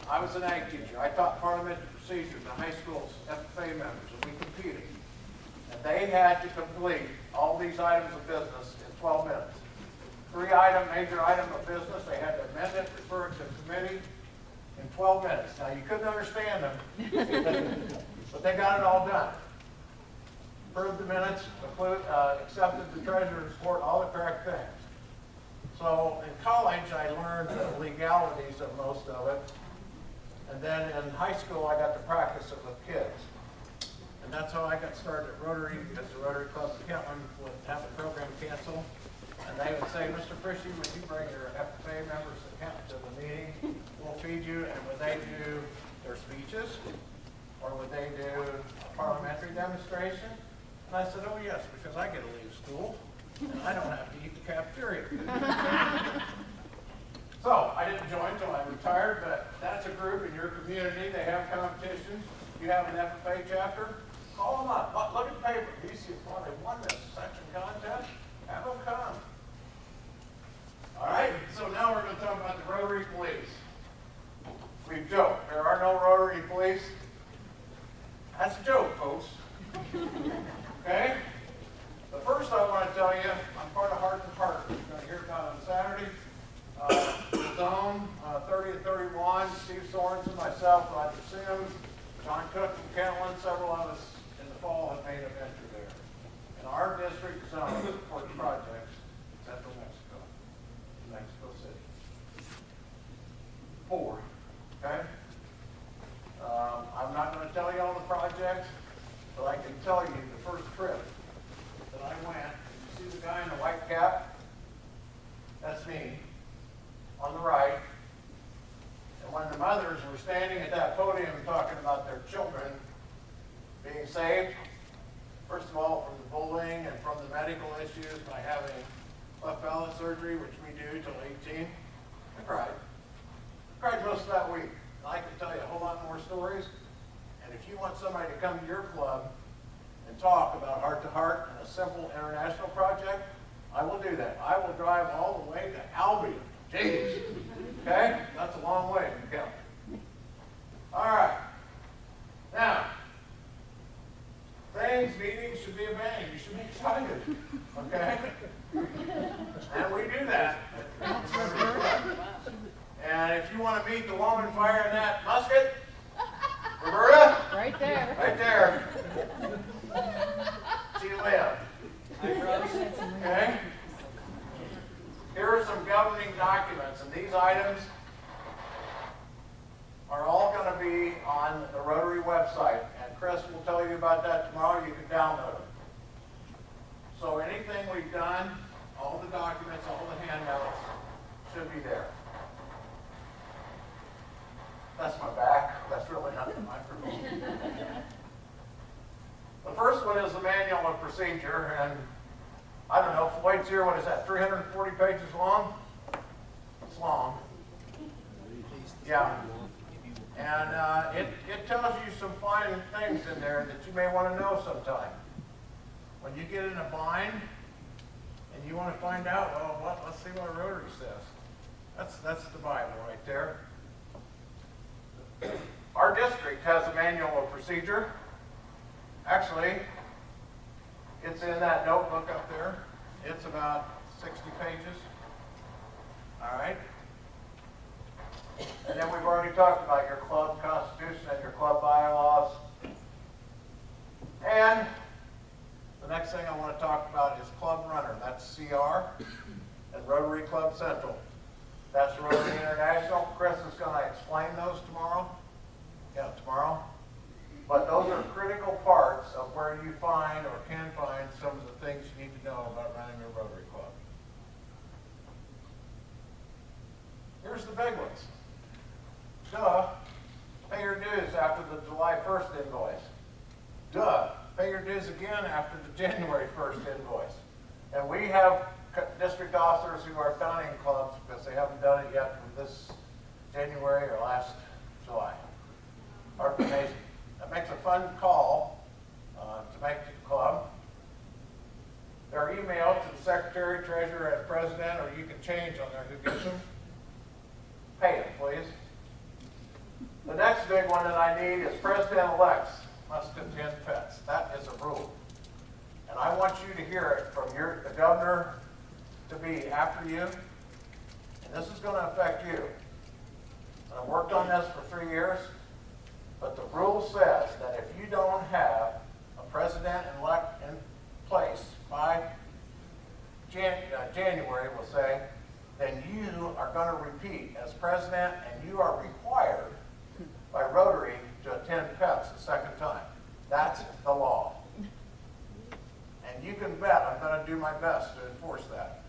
I was an ag teacher. I taught parliamentary procedure to high school's FFA members, and we competed. And they had to complete all these items of business in 12 minutes. 3 major item of business, they had to amend it, refer it to committee in 12 minutes. Now, you couldn't understand them, but they got it all done. Approved the minutes, accepted the treasurer's report, all the correct things. So in college, I learned the legalities of most of it. And then in high school, I got to practice it with that's how I got started at Rotary, because the Rotary Club of Kentland would have the program canceled. And they would say, Mr. Frishy, would you bring your FFA members to the meeting? We'll feed you. And would they do their speeches? Or would they do a parliamentary demonstration? And I said, oh yes, because I get to leave school and I don't have to eat the cafeteria. So I didn't join until I retired, but that's a group in your community. They have competitions. You have an FFA chapter, call them up. Look at the paper. You see, well, they won this section contest. Have them come. All right, so now we're going to talk about the Rotary Police. We've joked. There are no Rotary Police. That's a joke, folks. Okay? But first I want to tell you, I'm part of Heart to Heart. You're going to hear about it on Saturday. Zone 30 and 31, Steve Sorensen, myself, Roger Sims, John Cook from Kentland, several of us in the fall have made a venture there. In our district zone for the projects, Central Mexico City. 4, okay? I'm not going to tell you all the projects, but I can tell you the first trip that I went, you see the guy in the white cap? That's me, on the right. And when the mothers were standing at that podium talking about their children being saved, first of all from the bullying and from the medical issues by having left palate surgery, which we do till 18, I cried. I cried most of that week. And I can tell you a whole lot more stories. And if you want somebody to come to your club and talk about Heart to Heart and a simple international project, I will do that. I will drive all the way to Albion. Jeez. Okay? That's a long way from Kentland. All right. Now, meetings should be a bang. You should be excited. Okay? And we do that. And if you want to meet the woman firing that musket, Roberta? Right there. Right there. She lived. Okay? Here are some governing documents, and these items are all going to be on the Rotary website, and Chris will tell you about that tomorrow. You can download them. So anything we've done, all the documents, all the handouts should be there. That's my back. That's really not the microphone. The first one is the manual of procedure, and I don't know, Floyd's here, what is that, 340 pages long? It's long. Yeah. And it tells you some fine things in there that you may want to know sometime. When you get in a bind and you want to find out, well, let's see what Rotary says. That's the Bible right there. Our district has a manual of procedure. Actually, it's in that notebook up there. It's about 60 pages. All right? And then we've already talked about your club constitution and your club bylaws. And the next thing I want to talk about is Club Runner. That's CR and Rotary Club Central. That's Rotary International. Chris is going to explain those tomorrow. Yeah, tomorrow. But those are critical parts of where you find or can find some of the things you need to know about running a Rotary Club. Here's the big ones. Duh, pay your dues after the July 1st invoice. Duh, pay your dues again after the January 1st invoice. And we have district officers who are done in clubs because they haven't done it yet from this January or last July. Hard amazing. That makes a fun call to make to the club. They're emailed to the secretary, treasurer, and president, or you can change on there who gets them. Pay it, please. The next big one that I need is president-elects must attend pets. That is a rule. And I want you to hear it from the governor to be after you. And this is going to affect you. And I've worked on this for 3 years. But the rule says that if you don't have a president-elect in place by January, we'll say, then you are going to repeat as president, and you are required by Rotary to attend PEPS a second time. That's the law. And you can bet I'm going to do my best to enforce that.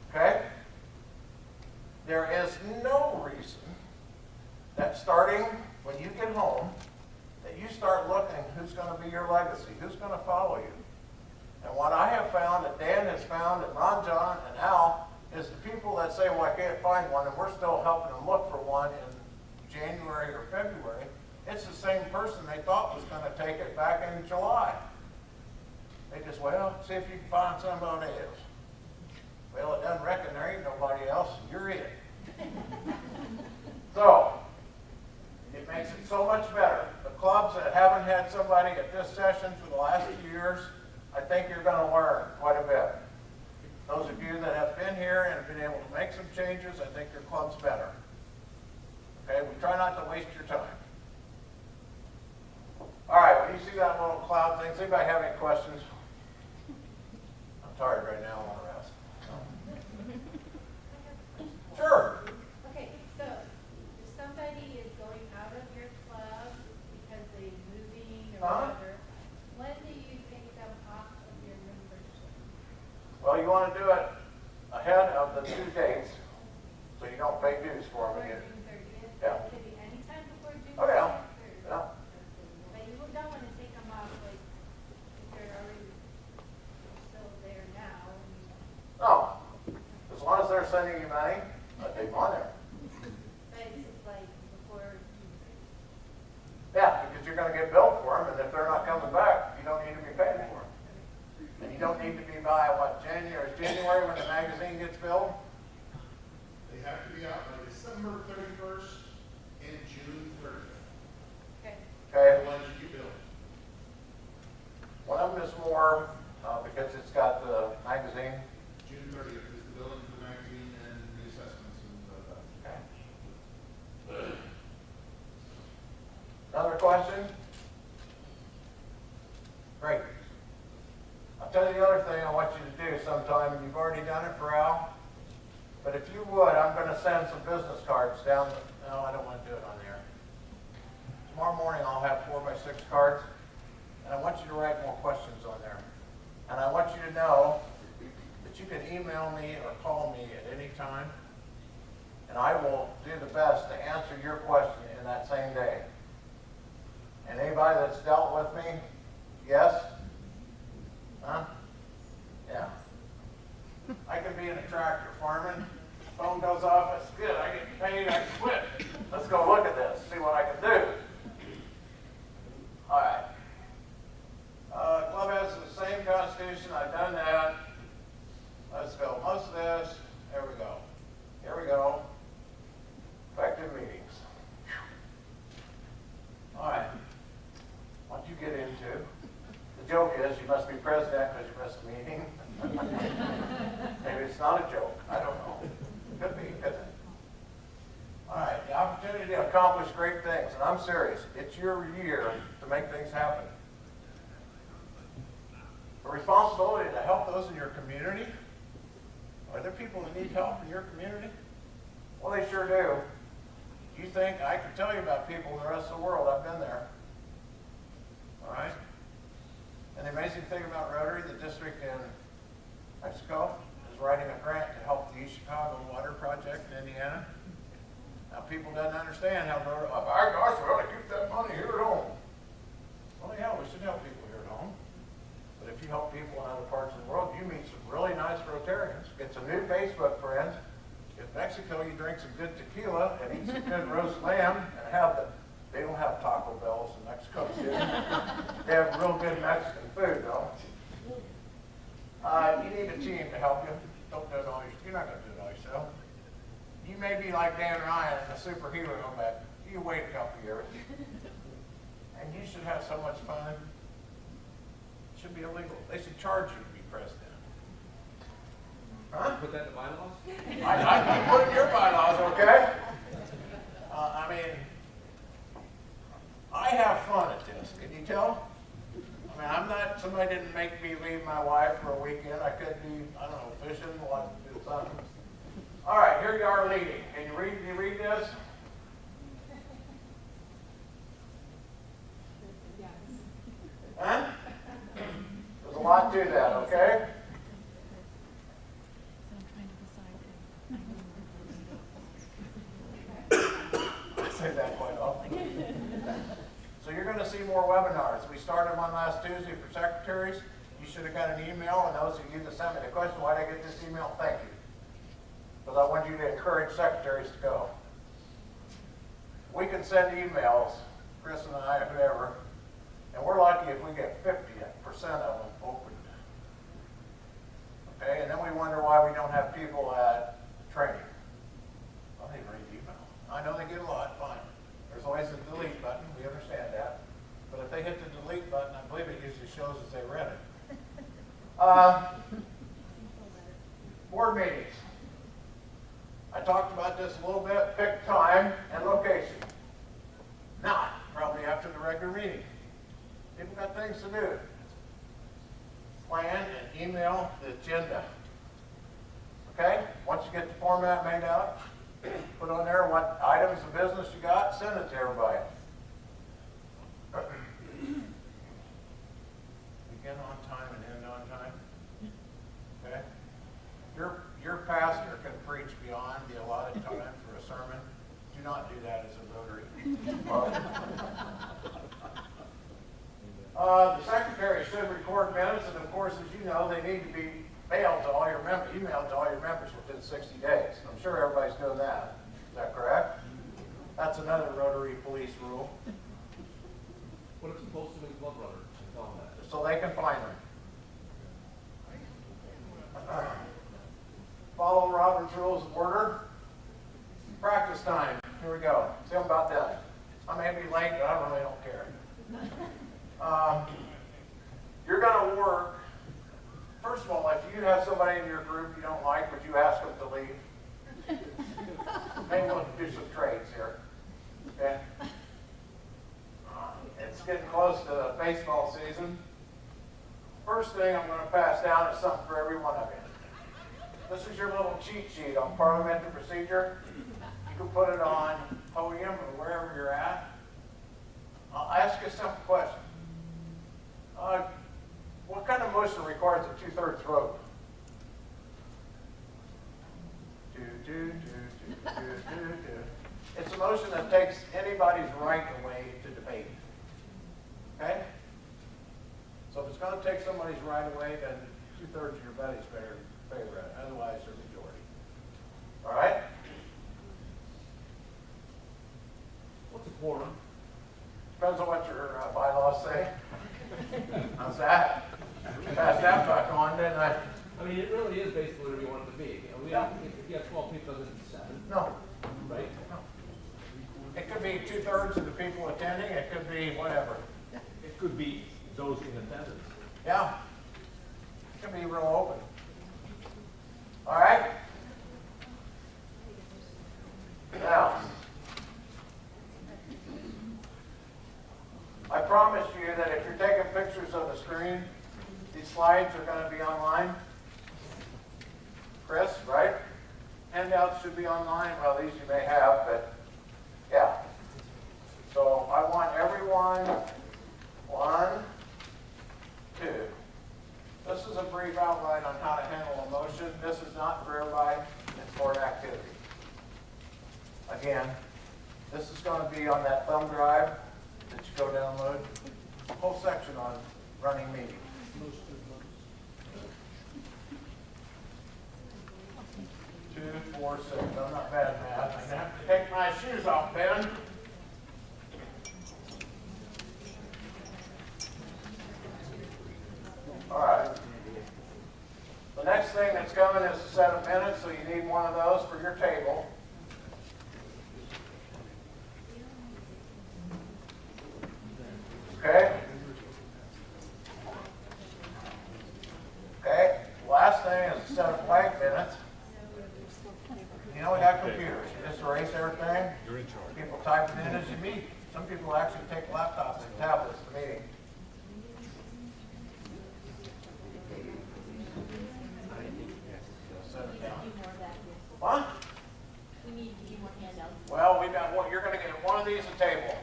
Okay? There is no reason that starting when you get home, that you start looking who's going to be your legacy, who's going to follow you. And what I have found, that Dan has found, that Ron John and Al, is the people that say, well, I can't find one, and we're still helping them look for one in January or February. It's the same person they thought was going to take it back in July. They just, well, see if you can find somebody else. Well, it doesn't reckon there ain't nobody else, and you're it. So, it makes it so much better. The clubs that haven't had somebody at this session for the last few years, I think you're going to learn quite a bit. Those of you that have been here and have been able to make some changes, I think your club's better. Okay, we try not to waste your time. All right, when you see that little cloud thing, does anybody have any questions? I'm tired right now, I want to rest. Sure. Okay, so if somebody is going out of your club because they're moving or whatever, when do you take them off of your membership? Well, you want to do it ahead of the due dates, so you don't pay dues for them again. June 30th? Yeah. It could be any time before June 30th? Oh, yeah. Yeah. But you don't want to take them off, like, if they're already still there now. No. As long as they're sending you money, I take them on there. But it's just like before June 30th. Yeah, because you're going to get billed for them, and if they're not coming back, you don't need to be paying for them. And you don't need to be by, what, January when the magazine gets billed? They have to be out by December 31st and June 30th. Okay. Okay. Otherwise you get billed. One of them is more, because it's got the magazine. June 30th is the billing for the magazine and the assessments and that. Okay. Another question? Great. I'll tell you the other thing I want you to do sometime, and you've already done it for Al, but if you would, I'm going to send some business cards down. No, I don't want to do it on there. Tomorrow morning I'll have 4x6 cards, and I want you to write more questions on there. And I want you to know that you can email me or call me at any time, and I will do the best to answer your question in that same day. And anybody that's dealt with me, yes? Huh? Yeah. I could be in a tractor farming. Phone goes off, I said, good, I get paid, I quit. Let's go look at this, see what I can do. All right. Club has the same constitution, I've done that. Let's go, most of this, there we go. Here we go. Effective meetings. All right. What you get into? The joke is you must be president because you missed a meeting. Maybe it's not a joke. I don't know. Could be, couldn't it? All right, the opportunity to accomplish great things, and I'm serious. It's your year to make things happen. The responsibility to help those in your community. Are there people that need help in your community? Well, they sure do. You think I can tell you about people in the rest of the world? I've been there. All right? And the amazing thing about Rotary, the district in Mexico is writing a grant to help the East Chicago Water Project in Indiana. Now, people don't understand how Rotary, oh, my gosh, we ought to keep that money here at home. Well, yeah, we should help people here at home. But if you help people in other parts of the world, you meet some really nice Rotarians. Get some new Facebook friends. In Mexico, you drink some good tequila and eat some good roast lamb and have the, they don't have Taco Bells in Mexico City. They have real good Mexican food, though. You need a team to help you. Don't do it all yourself. You're not going to do it all yourself. You may be like Dan Ryan, a superhero, but you wait a couple years. And you should have so much fun. It should be illegal. They should charge you to be president. Huh? Put that in the bylaws? I put it in your bylaws, okay? I mean, I have fun at this. Can you tell? I mean, I'm not, somebody didn't make me leave my wife for a weekend. I could be, I don't know, fishing, do something. All right, here you are leading. Can you read this? do that, okay? I say that quite often. So you're going to see more webinars. We started one last Tuesday for secretaries. You should have got an email, and those of you that sent me the question, why did I get this email? Thank you. Because I want you to encourage secretaries to go. We can send emails, Chris and I, whoever, and we're lucky if we get 50% of them opened. Okay, and then we wonder why we don't have people at training. Well, they read email. I know they get a lot, fine. There's always a delete button, we understand that. But if they hit the delete button, I believe it usually shows that they read it. Board meetings. I talked about this a little bit. Pick time and location. Not probably after the regular meeting. People got things to do. Plan and email the agenda. Okay? Once you get the format made out, put on there what items of business you got, send it to everybody. Begin on time and end on time. Okay? Your pastor can preach beyond the allotted time for a sermon. Do not do that as a Rotary. The secretary should record minutes, and of course, as you know, they need to be emailed to all your members within 60 days. I'm sure everybody's doing that. Is that correct? That's another Rotary police rule. What if it's posted in Club Runner? Tell them that. So they can find them. Follow Robert's Rules of Order. Practice time. Here we go. See, I'm about done. I may be late, but I really don't care. You're going to work. First of all, if you have somebody in your group you don't like, would you ask them to leave? Maybe we'll do some trades here. Okay? It's getting close to baseball season. First thing I'm going to pass down is something for every one of you. This is your little cheat sheet on parliamentary procedure. You can put it on podium or wherever you're at. I'll ask you a simple question. What kind of motion requires a 2/3 vote? It's a motion that takes anybody's right away to debate. Okay? So if it's going to take somebody's right away, then 2/3 of your buddies better favor it. Otherwise, they're majority. All right? What's a quorum? Depends on what your bylaws say. How's that? Pass that back on, didn't I? I mean, it really is basically whatever you want it to be. Yeah. If you have 12 people, it doesn't 7. No. Right? No. It could be 2/3 of the people attending. It could be whatever. It could be those in attendance. Yeah. It can be real open. All right? Now, I promise you that if you're taking pictures of the screen, these slides are going to be online. Chris, right? Handouts should be online. Well, these you may have, but yeah. So I want everyone, 1, 2. This is a brief outline on how to handle a motion. This is not for everybody. It's for an activity. Again, this is going to be on that thumb drive that you go download. A whole section on running meetings. 2, 4, 6. I'm not bad at math. I'm going to have to take my shoes off, Ben. All right. The next thing that's coming is a set of minutes, so you need one of those for your table. Okay? Okay. Last thing is a set of blank minutes. You know, we got computers. You just erase everything. You're in charge. People type it in as you meet. Some people actually take laptops and tablets to meeting. What? We need more handouts. Well, we got one. You're going to get one of these a table,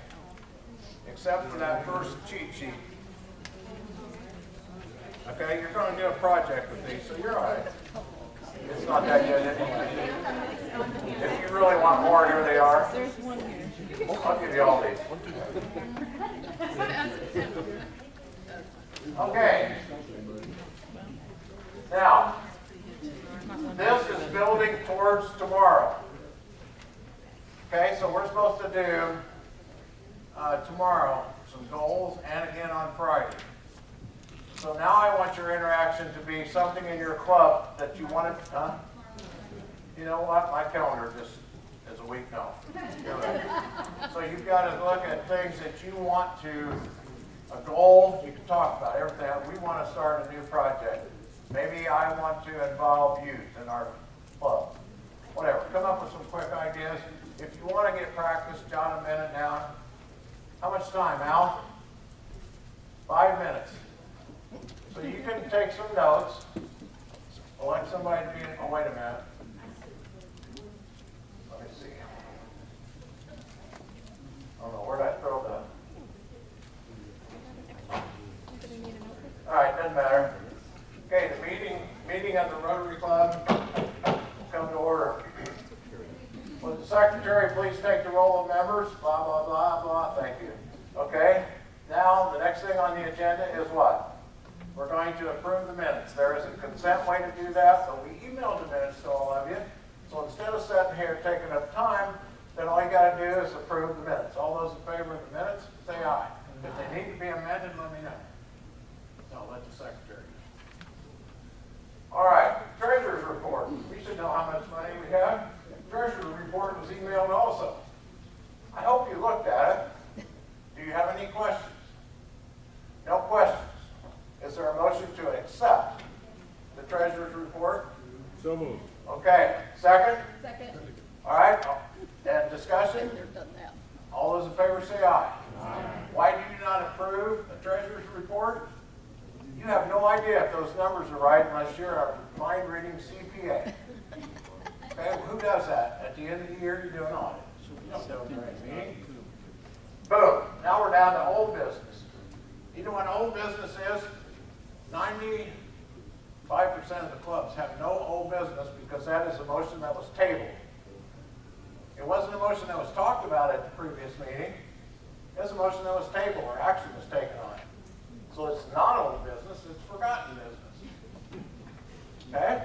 except for that first cheat sheet. Okay, you're gonna do a project with these, so you're all right. It's not that good anyway. If you really want more, here they are. There's one here. I'll give you all these. Okay. Now, this is building towards tomorrow. Okay, so we're supposed to do tomorrow some goals and again on Friday. So now I want your interaction to be something in your club that you want to, you know what, my calendar just is a week now. You're right. So you've got to look at things that you want to, a goal, you can talk about everything. We want to start a new project. Maybe I want to involve youth in our club. Whatever, come up with some quick ideas. If you want to get practice, jot a minute down. How much time, Al? 5 minutes. So you can take some notes. Elect somebody to be, oh, wait a minute. Let me see. I don't know, where did I throw the? All right, doesn't matter. Okay, the meeting of the Rotary Club will come to order. Would the secretary please take the roll of members? Blah, blah, blah, blah. Thank you. Okay, now the next thing on the agenda is what? We're going to approve the minutes. There is a consent way to do that, but we emailed the minutes to all of you. So instead of sitting here taking up time, then all you got to do is approve the minutes. All those in favor of the minutes, say aye. If they need to be amended, let me know. No, let the secretary know. All right, treasurer's report. We should know how much money we have. Treasurer's report was emailed also. I hope you looked at it. Do you have any questions? No questions. Is there a motion to accept the treasurer's report? So moved. Okay, second? Second. All right, and discussion? They've done that. All those in favor say aye. Aye. Why do you not approve the treasurer's report? You have no idea if those numbers are right unless you're a mind-reading CPA. Okay, who does that? At the end of the year, you do an audit. You don't do it during a meeting. Boom. Now we're down to old business. You know what old business is? 95% of the clubs have no old business because that is a motion that was tabled. It wasn't a motion that was talked about at the previous meeting. It was a motion that was tabled or action was taken on it. So it's not old business, it's forgotten business. Okay?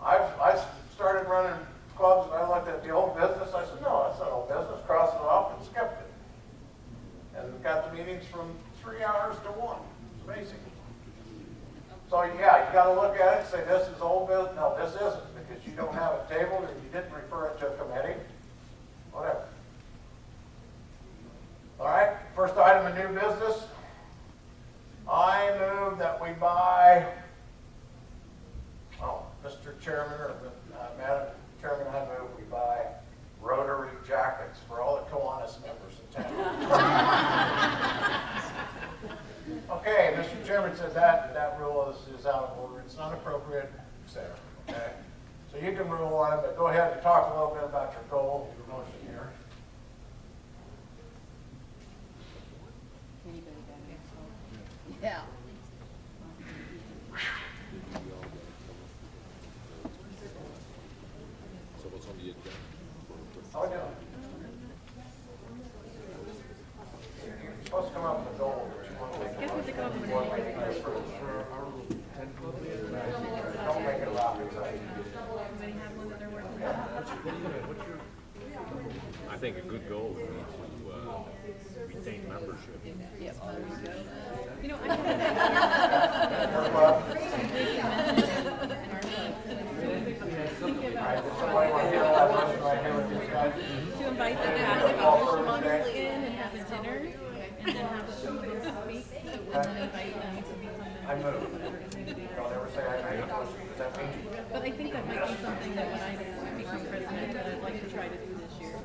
I started running clubs and I looked at the old business. I said, no, that's not old business. Crossed it off and skipped it. And got the meetings from 3 hours to 1. It's amazing. So yeah, you got to look at it and say this is old business. No, this isn't because you don't have it tabled or you didn't refer it to a committee. Whatever. All right, first item of new business. I move that we buy, Mr. Chairman or Madam Chairman, I move we buy Rotary jackets for all the Kiwanis members in town. Okay, Mr. Chairman said that rule is out of order. It's not appropriate, etc. Okay, so you can rule on it, but go ahead and talk a little bit about your goal, your motion here. Yeah. So what's on the agenda? How we doing? You're supposed to come up with a goal. Don't make it about I think a good goal would be to retain membership. Yep. You know, to invite the past founders in and have a dinner and then have some of them speak and then invite them to become members. I move. Don't ever say I made a motion, because that means you. But I think that might be something that when I become president that I'd like to try to do this year.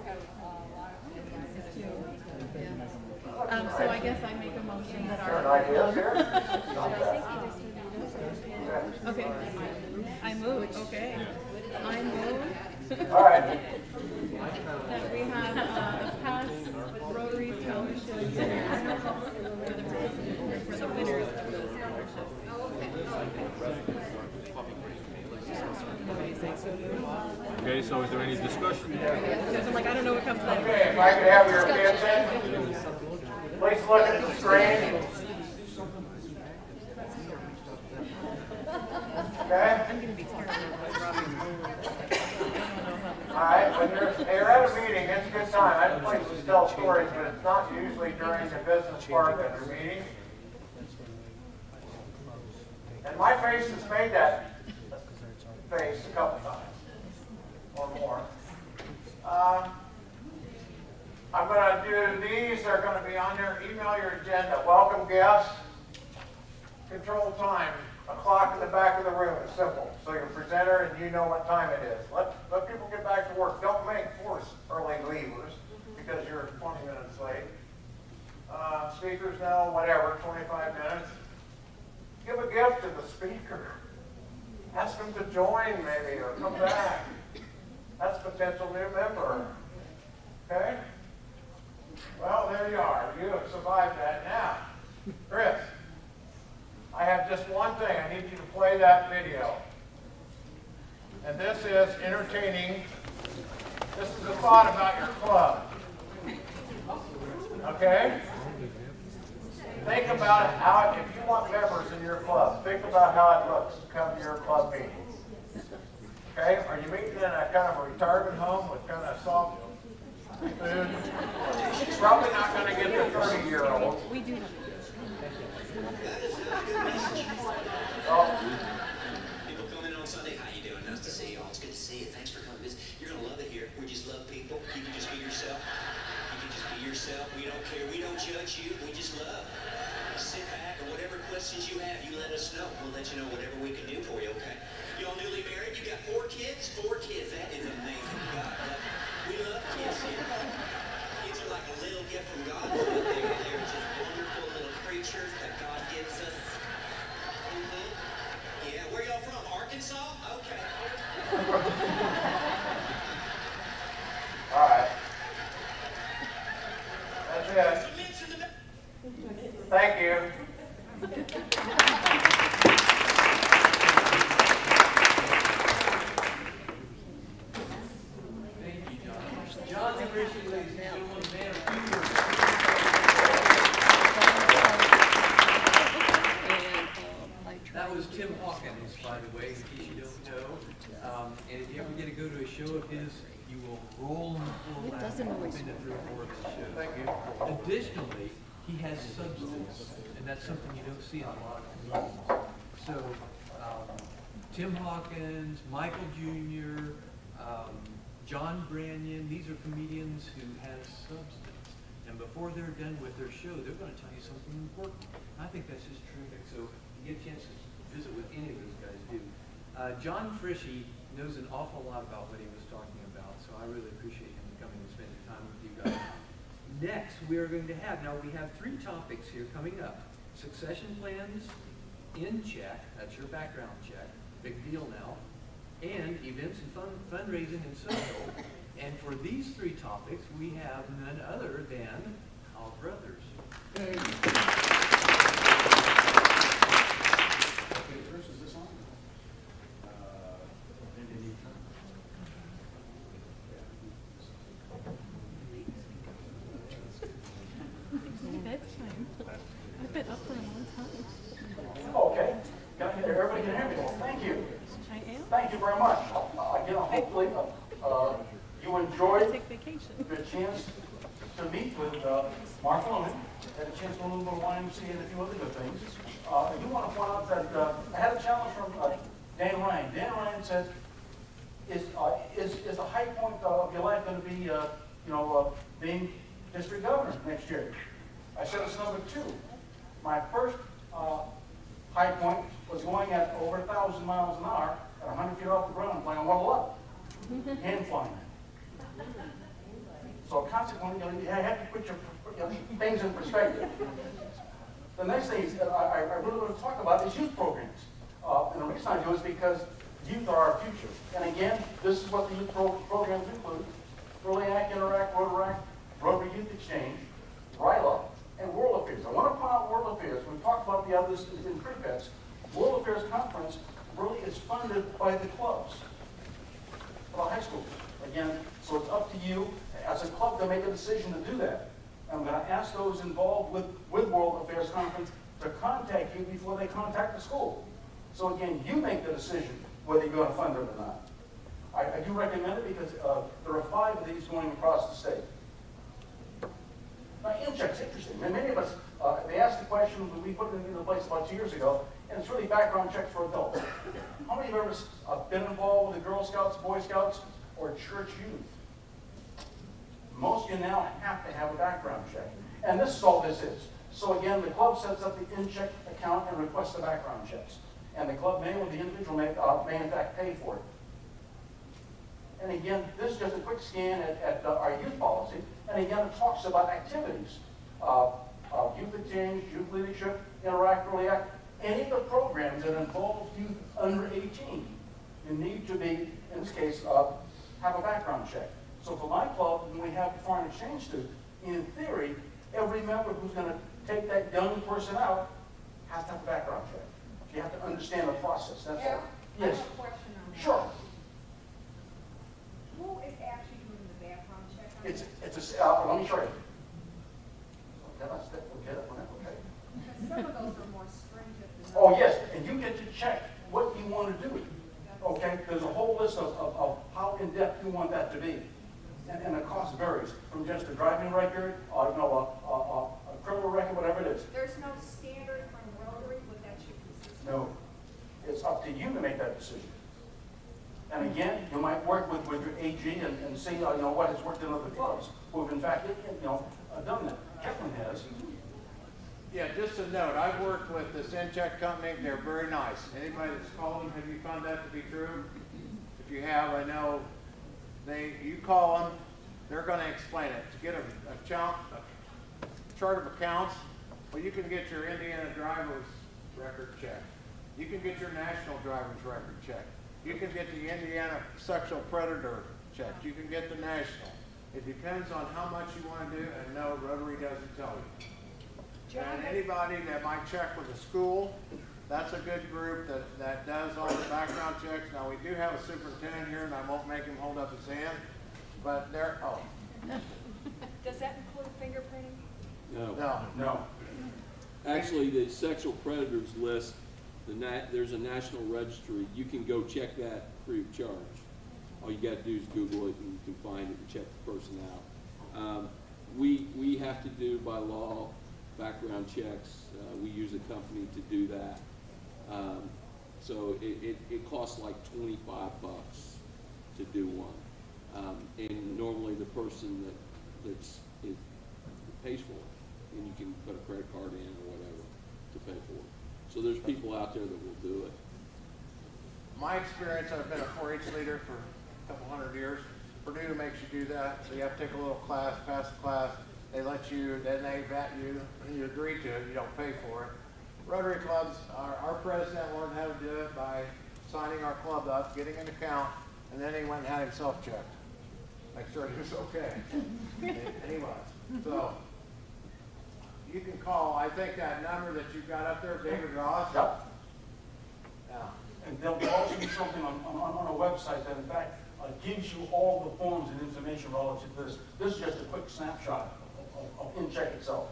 So I guess I make a motion that our okay. I move. Okay. I move. All right. That we have a past Rotary Fellowship dinner for the winners of those Okay, so is there any discussion? I'm like, I don't know what comes next. Okay, if I could have your attention, please look at the screen. Okay? I'm going to be terrible with Robbie's All right, when you're at a meeting, it's a good time. I have places to tell stories, but it's not usually during the business part of the meeting. And my face has made that face a couple times or more. I'm going to do these. They're going to be on your email, your agenda. Welcome guests. Control time. A clock in the back of the room. It's simple. So you're a presenter and you know what time it is. Let people get back to work. Don't force early leavers because you're 20 minutes late. Speakers know, whatever, 25 minutes. Give a gift to the speaker. Ask them to join maybe or come back. That's a potential new member. Okay? Well, there you are. You have survived that. Now, Chris, I have just one thing. I need you to play that video. And this is entertaining. This is a thought about your club. Okay? Think about how, if you want members in your club, think about how it looks to come to your club meeting. Okay? Are you meeting in a kind of a retirement home with kind of soft food? Probably not going to get the 30-year-old. We do have People come in on Sunday, how you doing? Nice to see you all. It's good to see you. Thanks for coming. You're going to love it here. We just love people. You can just be yourself. You can just be yourself. We don't care. We don't judge you. We just love. Sit back, or whatever questions you have, you let us know. We'll let you know whatever we can do for you, okay? You all newly married? You got 4 kids? 4 kids. That is amazing. God love you. We love kids here. Kids are like a little gift from God. They're just wonderful little creatures that God gives us. Yeah, where y'all from? Arkansas? Okay. All right. That's it. Thank you. John Henderson, ladies and gentlemen, man of future. That was Tim Hawkins, by the way, in case you don't know. And if you ever get to go to a show of his, you will roll on the floor laughing. I've been to 3 or 4 of his shows. Thank you. Additionally, he has substance, and that's something you don't see in a lot of comedians. So, Tim Hawkins, Michael Jr., John Branyan, these are comedians who have substance. And before they're done with their show, they're going to tell you something important. I think that's just terrific. So, if you get a chance to visit with any of those guys, do. John Frischi knows an awful lot about what he was talking about, so I really appreciate him coming and spending time with you guys. Next, we are going to have, now we have 3 topics here coming up. Succession plans in check, that's your background check, big deal now, and events and fundraising and social. And for these 3 topics, we have none other than our brothers. Okay, Chris, is this on? bedtime. I've been up for a long time. Okay. Everybody can hear me. Thank you. I am. Thank you very much. Again, hopefully you enjoyed Take vacation. the chance to meet with Mark Loman, had a chance to learn a little bit of YMCA and a few other good things. I do want to point out that I had a challenge from Dan Ryan. Dan Ryan said, is the high point of your life going to be, being district governor next year? I said it's number 2. My first high point was going at over 1,000 miles an hour at 100 feet off the ground, flying on level up, hand flying. So consequently, you have to put your things in perspective. The next thing I really want to talk about is youth programs. And the reason I do is because youth are our future. And again, this is what the youth programs include. Early Act, Interact, Rotaract, Rotary Youth Exchange, RILA, and World Affairs. I want to point out World Affairs. We've talked about the others in World Affairs Conference really is funded by the clubs. But I'll high school. Again, so it's up to you as a club to make a decision to do that. I'm going to ask those involved with World Affairs Conference to contact you before they contact the school. So again, you make the decision whether you're going to fund it or not. I do recommend it because there are 5 of these going across the state. Now, in-check's interesting. And many of us, they asked the question when we put it into place about 2 years ago, and it's really background checks for adults. How many of you have ever been involved with the Girl Scouts, Boy Scouts, or church youth? Most of you now have to have a background check. And this is all this is. So again, the club sets up the in-check account and requests the background checks. And the club may, or the individual may in fact pay for it. And again, this is just a quick scan at our youth policy. And again, it talks about activities. Youth exchange, youth leadership, interact, really act. Any of the programs that involve youth under 18, you need to be, in this case, have a background check. So for my club, when we have the foreign exchange student, in theory, every member who's going to take that young person out has to have a background check. You have to understand the process, that's all. Yes. I have a question on that. Sure. Who is actually doing the background check on that? It's a, let me show you. Okay. Because some of those are more stringent than Oh, others. yes, and you get to check what you want to do. Okay, there's a whole list of how in-depth you want that to be. And the cost varies from just a driving record, a criminal record, whatever it is. There's no standard from Rotary what that should consist of? No, it's up to you to make that decision. And again, you might work with your AG and see, what has worked in other clubs who've in fact, done that. Kevin has. Yeah, just a note, I've worked with this in-check company, they're very nice. Anybody that's called them, have you found that to be true? If you have, I know, you call them, they're gonna explain it. To get a chart of accounts, well, you can get your Indiana driver's record checked. You can get your national driver's record checked. You can get the Indiana sexual predator checked. You can get the national. It depends on how much you want to do, and no, Rotary doesn't tell you. And anybody that might check with the school, that's a good group that does all the background checks. Now, we do have a superintendent here, and I won't make him hold up his hand, but Does that include fingerprinting? No. Actually, the sexual predators list, there's a national registry. You can go check that free of charge. All you got to do is Google it, and you can find it and check the person out. We have to do by law background checks. We use a company to do that. So it costs like $25 to do one. And normally the person that pays for it, and you can put a credit card in or whatever to pay for it. So there's people out there that will do it. My experience, I've been a 4-H leader for a couple hundred years. Purdue makes you do that, so you have to take a little class, pass the class. They let you, then they vet you, and you agree to it, you don't pay for it. Rotary clubs, our president learned how to do it by signing our club up, getting an account, and then he went and had himself checked. Make sure he was okay. And he was. So, you can call, I think that number that you've got up there, David Ross. Yep. Yeah. And there'll also be something on a website that in fact gives you all the forms and information relative to this. This is just a quick snapshot of in-check itself.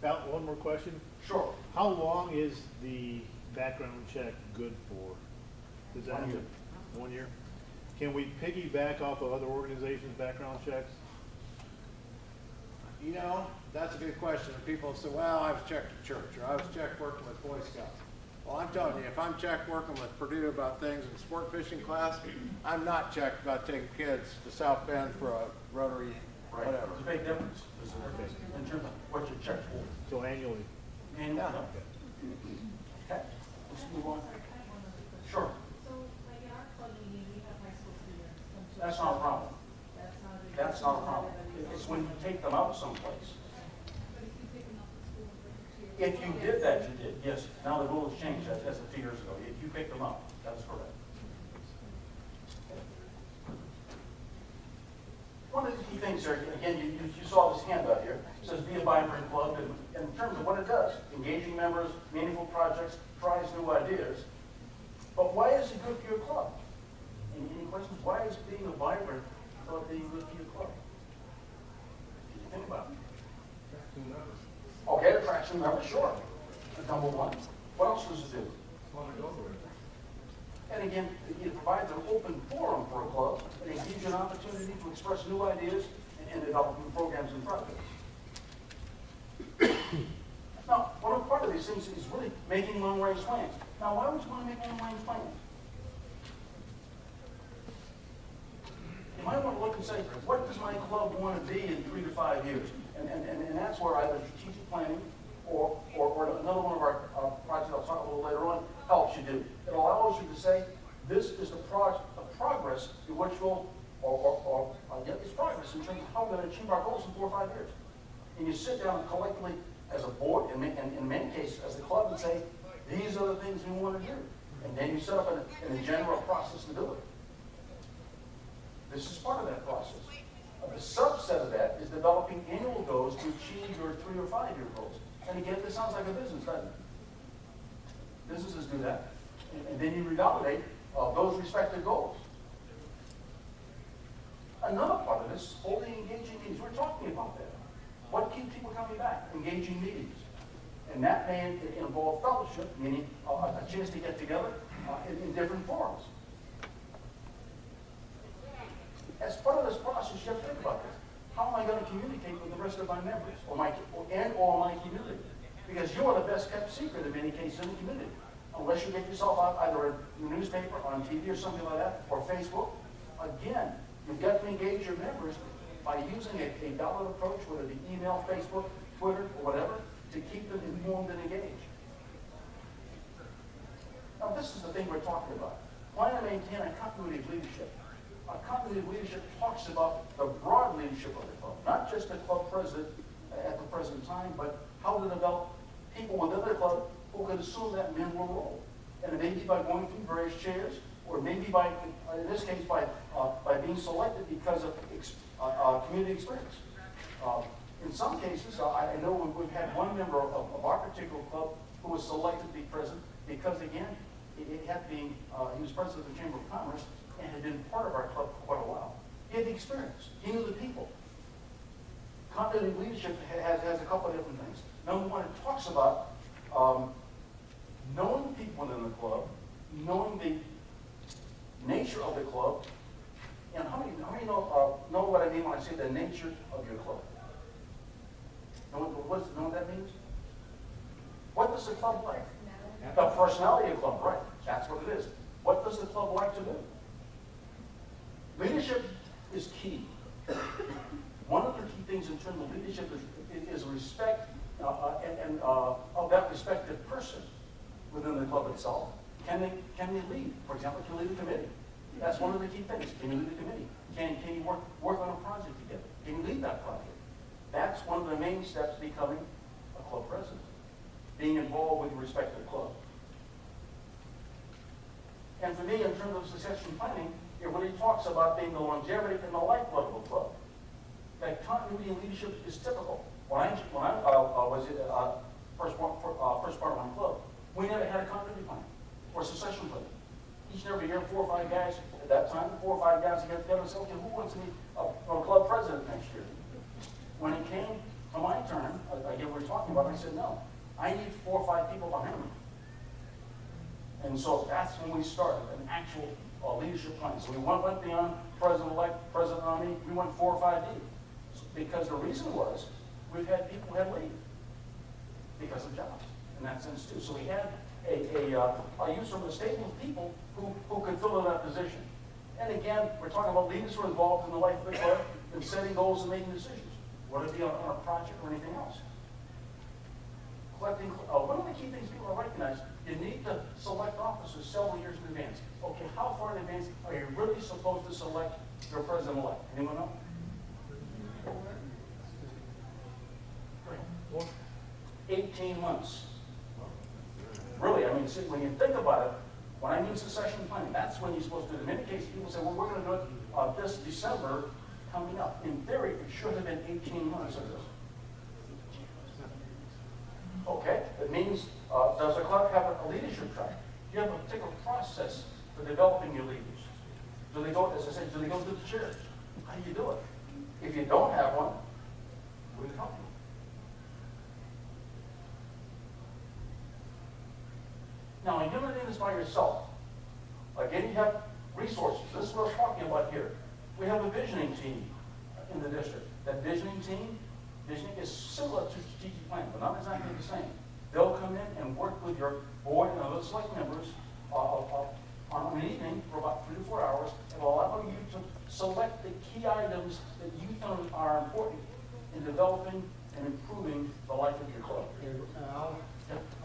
About one more question. Sure. How long is the background check good for? Is that 1 year. 1 year? Can we piggyback off of other organizations' background checks? That's a good question. People say, well, I was checked at church, or I was checked working with Boy Scouts. Well, I'm telling you, if I'm checked working with Purdue about things in sport fishing class, I'm not checked about taking kids to South Bend for a Rotary, whatever. There's a big difference in terms of what you're checked for. So annually? Annually. Okay, let's move on. Sure. So, like in our club meeting, we have high school students come to. That's not a problem. That's That's not not a big. a problem. It's when you take them out someplace. But if you pick them up at school for 2 years. If you did that, you did, yes. Now the rules changed, that's 2 years ago. If you picked them up, that's correct. One of the key things here, again, you saw this handout here. It says be a vibrant club, and in terms of what it does, engaging members, meaningful projects, tries new ideas. But why is it good for your club? And questions? Why is being a vibrant being good for your club? Think about it. Okay, attraction members, sure. Number one. What else does it do? And again, it provides an open forum for a club, and it gives you an opportunity to express new ideas and develop new programs and projects. Now, part of these things is really making long-range plans. Now, why would you want to make long-range plans? You might want to look and say, what does my club want to be in 3 to 5 years? And that's where either strategic planning or another one of our projects I'll talk a little later on helps you do. It allows you to say, this is the progress in which we'll, get this progress in terms of how we're going to achieve our goals in 4 or 5 years. And you sit down collectively as a board, and in many cases as a club, and say, these are the things we want to do. And then you set up an agenda or process to do it. This is part of that process. The subset of that is developing annual goals to achieve your 3 or 5 year goals. And again, this sounds like a business, doesn't it? Businesses do that. And then you revalidate those respective goals. Another part of this is holding engaging meetings. We're talking about that. What keeps people coming back? Engaging meetings. And that may involve fellowship, meaning a chance to get together in different forums. As part of this process, you have to think about this. How am I going to communicate with the rest of my members or my community? Because you are the best kept secret in many cases in the community. Unless you get yourself out either in the newspaper, on TV or something like that, or Facebook. Again, you've got to engage your members by using a ballot approach, whether it be email, Facebook, Twitter, or whatever, to keep them informed and engaged. Now, this is the thing we're talking about. Plan and maintain a continuity of leadership. A continuity of leadership talks about the broad leadership of the club, not just the club president at the present time, but how to develop people within the club who can assume that mentor role. And it may be by going through various chairs, or maybe by, in this case, by being selected because of community experience. In some cases, I know we've had one member of our particular club who was selected to be president because, again, he was president of the Chamber of Commerce and had been part of our club for quite a while. He had the experience. He knew the people. Continuity leadership has a couple of different things. Number one, it talks about knowing people within the club, knowing the nature of the club, and how many know what I mean when I say the nature of your club? Know what that means? What does the club like? The personality of the club, right? That's what it is. What does the club like to do? Leadership is key. One of the key things in terms of leadership is respect and of that respective person within the club itself. Can they lead? For example, can you lead a committee? That's one of the key things. Can you lead a committee? Can you work on a project together? Can you lead that project? That's one of the main steps to becoming a club president. Being involved with your respective club. And for me, in terms of succession planning, it really talks about being the longevity and the lifeblood of a club. That continuity in leadership is typical. When I was first part of my club, we never had a continuity plan or succession plan. Each and every year, 4 or 5 guys at that time, 4 or 5 guys got together and said, okay, who wants to be a club president next year? When it came to my turn, again, we were talking about it, I said, no, I need 4 or 5 people behind me. And so that's when we started an actual leadership plan. So we went beyond president-elect, president-nominee, we went 4 or 5 deep. Because the reason was, we've had people who had leave because of jobs, in that sense too. So we had I'll use from a stable of people who could fill in that position. And again, we're talking about leaders who are involved in the life of the club and setting goals and making decisions, whether it be on a project or anything else. Collecting, one of the key things people recognize, you need to select officers several years in advance. Okay, how far in advance are you really supposed to select your president-elect? Anyone know? 18 months. Really, I mean, see, when you think about it, when I mean succession planning, that's when you're supposed to do it. In many cases, people say, well, we're going to do it this December coming up. In theory, it should have been 18 months of this. Okay, it means, does the club have a leadership track? Do you have a particular process for developing your leaders? Do they go, as I said, do they go to the church? How do you do it? If you don't have one, we can help you. Now, you're not doing this by yourself. Again, you have resources. This is what I'm talking about here. We have a visioning team in the district. That visioning team, visioning is similar to strategic plan, but not exactly the same. They'll come in and work with your board and other select members on an evening for about 3 to 4 hours, and will allow you to select the key items that you think are important in developing and improving the life of your club. Al,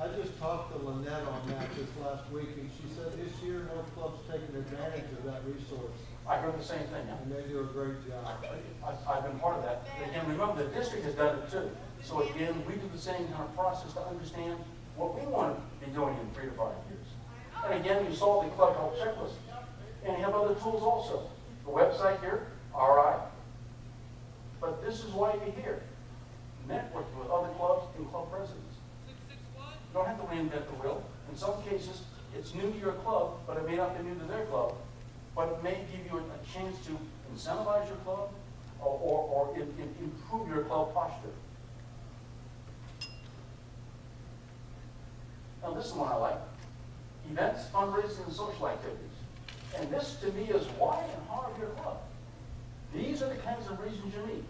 I just talked to Lynette on that this last week, and she said this year no club's taken advantage of that resource. I heard the same thing. And they do a great job. I've been part of that. And remember, the district has done it too. So again, we do the same kind of process to understand what we want to be doing in 3 to 5 years. And again, you saw the club health checklist. And you have other tools also. The website here, RI. But this is why you're here. Networking with other clubs and club presidents. You don't have to reinvent the wheel. In some cases, it's new to your club, but it may not be new to their club. But it may give you a chance to incentivize your club or improve your club posture. Now this is one I like. Events, fundraising, and social activities. And this to me is why and heart of your club. These are the kinds of reasons you need.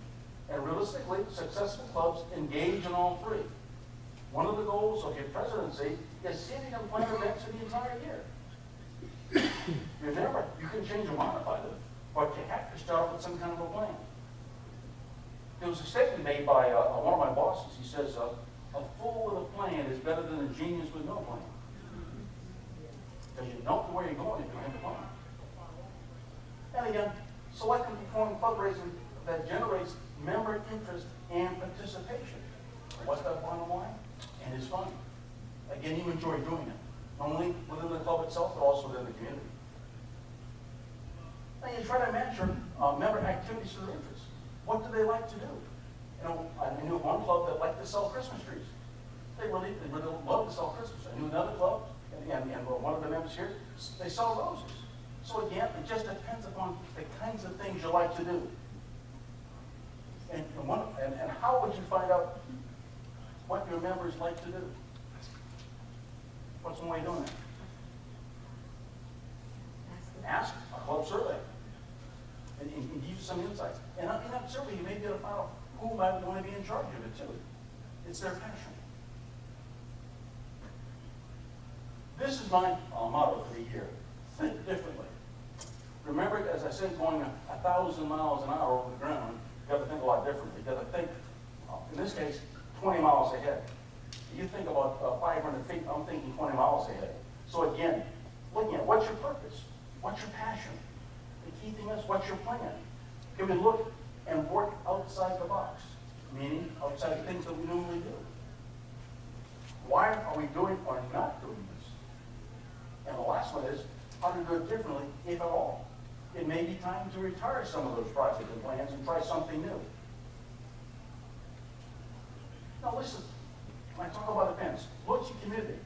And realistically, successful clubs engage in all three. One of the goals of your presidency is seeing and plan events for the entire year. Remember, you can change or modify them, but you have to start with some kind of a plan. There was a statement made by one of my bosses. He says, a fool with a plan is better than a genius with no plan. Because you don't know where you're going if you have a plan. And again, select and perform fundraising that generates member interest and participation. What's that bottom line? And it's fun. Again, you enjoy doing it. Not only within the club itself, but also within the community. And you try to match your member activities to their interests. What do they like to do? You know, I knew one club that liked to sell Christmas trees. They really love to sell Christmas. I knew another club, and one of the members here, they sell roses. So again, it just depends upon the kinds of things you like to do. And how would you find out what your members like to do? What's one way of doing that? Ask a club survey. And give you some insights. And in that survey, you may be able to find out who might want to be in charge of it too. It's their passion. This is my motto for the year. Think differently. Remember, as I said, going 1,000 miles an hour over the ground, you have to think a lot differently. You have to think, in this case, 20 miles ahead. You think about 500 feet, I'm thinking 20 miles ahead. So again, looking at what's your purpose? What's your passion? The key thing is, what's your plan? Can we look and work outside the box? Meaning, outside the things that we normally do. Why are we doing or not doing this? And the last one is, how to do it differently, if at all. It may be time to retire some of those projects and plans and try something new. Now listen, when I talk about events, look at your community.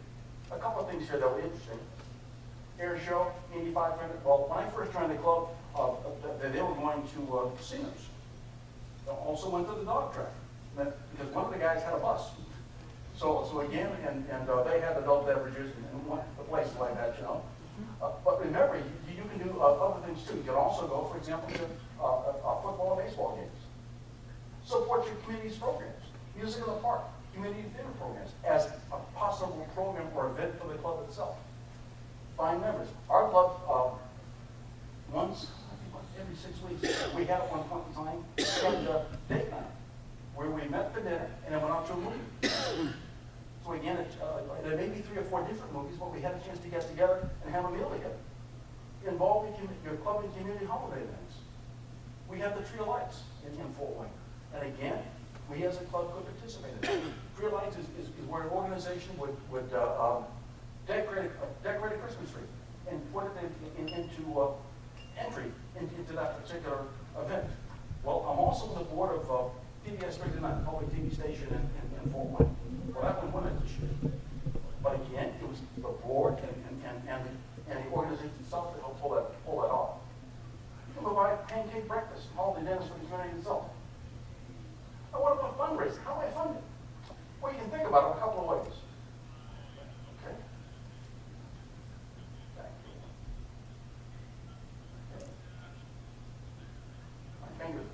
A couple of things here that were interesting. Air show, Indy 500. Well, when I first joined the club, they were going to casinos. They also went to the dog track because one of the guys had a bus. So again, and they had adult beverages and places like that, you know. But remember, you can do other things too. You can also go, for example, to football and baseball games. Support your community's programs. Music in the park, community theater programs as a possible program or event for the club itself. Find members. Our club, once every 6 weeks, we had at one point in time, had a date night where we met for dinner and then went out to a movie. So again, there may be 3 or 4 different movies, but we had a chance to get together and have a meal together. Involve your club and community holiday events. We have the Tree of Lights in Fort Wayne. And again, we as a club could participate in that. Tree of Lights is where an organization would decorate a Christmas tree and put it into entry into that particular event. Well, I'm also on the board of PBS 39, public TV station in Fort Wayne. Well, that one won it this year. But again, it was the board and the organization itself that helped pull that off. about it a couple of ways. Okay? Thank you. Okay. My fingers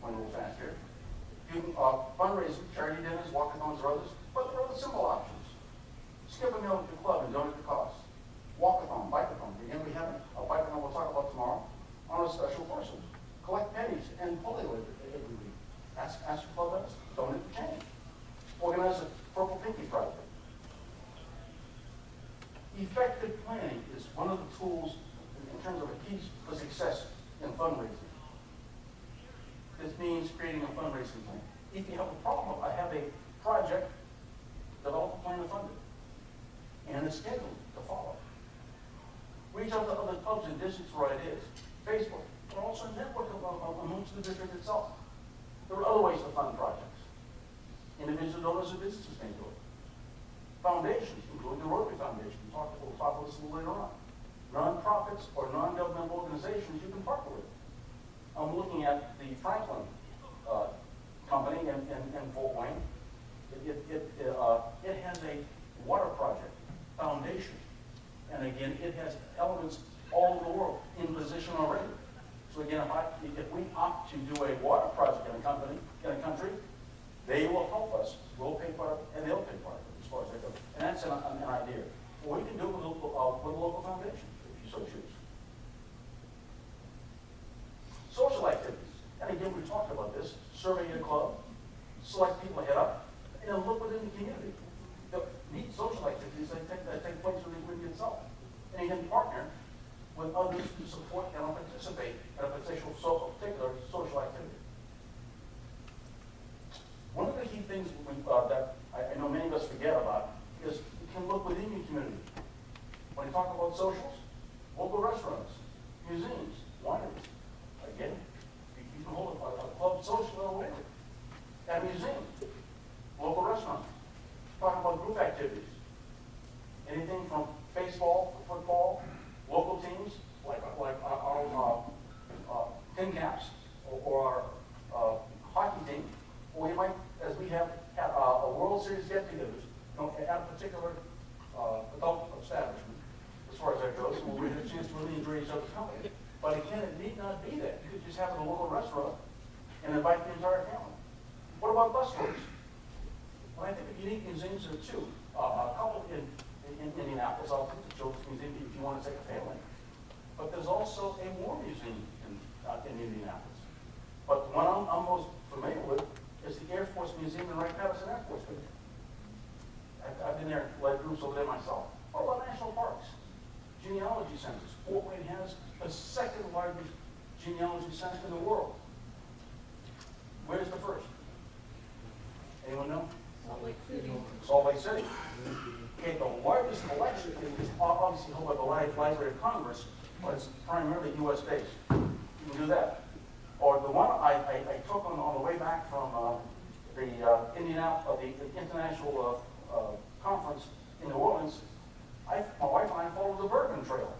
went a little fast here. You can fundraising, charity dinners, walkathons, or others, but there are other simple options. Skip a meal at the club and donate the cost. Walkathon, bikeathon. Again, we have a bikeathon we'll talk about tomorrow on a special parcel. Collect pennies and polio every week. Ask your club members, donate the change. Organize a Purple Pinky project. Effective planning is one of the tools in terms of a key for success in fundraising. This means creating a fundraising plan. If you have a problem, I have a project, develop a plan to fund it, and a schedule to follow. Reach out to other clubs and districts for ideas. Facebook, but also network amongst the district itself. There are other ways to fund projects. Individual donors or businesses may do it. Foundations, including the Rotary Foundation, we'll talk about this a little later on. Non-profits or non-governmental organizations you can partner with. I'm looking at the Franklin company in Fort Wayne. It has a water project foundation. And again, it has elements all over the world in position already. So again, if we opt to do a water project in a country, they will help us. We'll pay part of it, and they'll pay part of it as far as that goes. And that's an idea. Or we can do it with a local foundation, if you so choose. Social activities. And again, we talked about this. Survey your club, select people to head up, and then look within the community. The neat social activities that take place within the community itself. And you can partner with others to support and participate in a particular social activity. One of the key things that I know many of us forget about is you can look within your community. When you talk about socials, local restaurants, museums, wineries. Again, you can hold a club social or whatever. At a museum, local restaurants. Talk about group activities. Anything from baseball to football, local teams like our tin caps or our hockey team, or you might, as we have at a World Series get-togethers, at a particular adult establishment, as far as that goes, where we have a chance to really enjoy each other's company. But again, it need not be that. You could just have it at a local restaurant and invite the entire family. What about bus tours? Well, I think of unique museums there too. A couple in Indianapolis, I'll take the Children's Museum if you want to take a family. But there's also a war museum in Indianapolis. But the one I'm most familiar with is the Air Force Museum in Wright-Patterson Air Force Base. I've been there, led groups over there myself. What about national parks? Genealogy centers. Fort Wayne has the second largest genealogy center in the world. Where's the first? Anyone know? Salt Lake City. Salt Lake City. Okay, the largest collection is obviously held by the Library of Congress, but it's primarily U.S. based. You can do that. Or the one I took on the way back from the international conference in New Orleans. My wife and I followed the Bourbon Trail.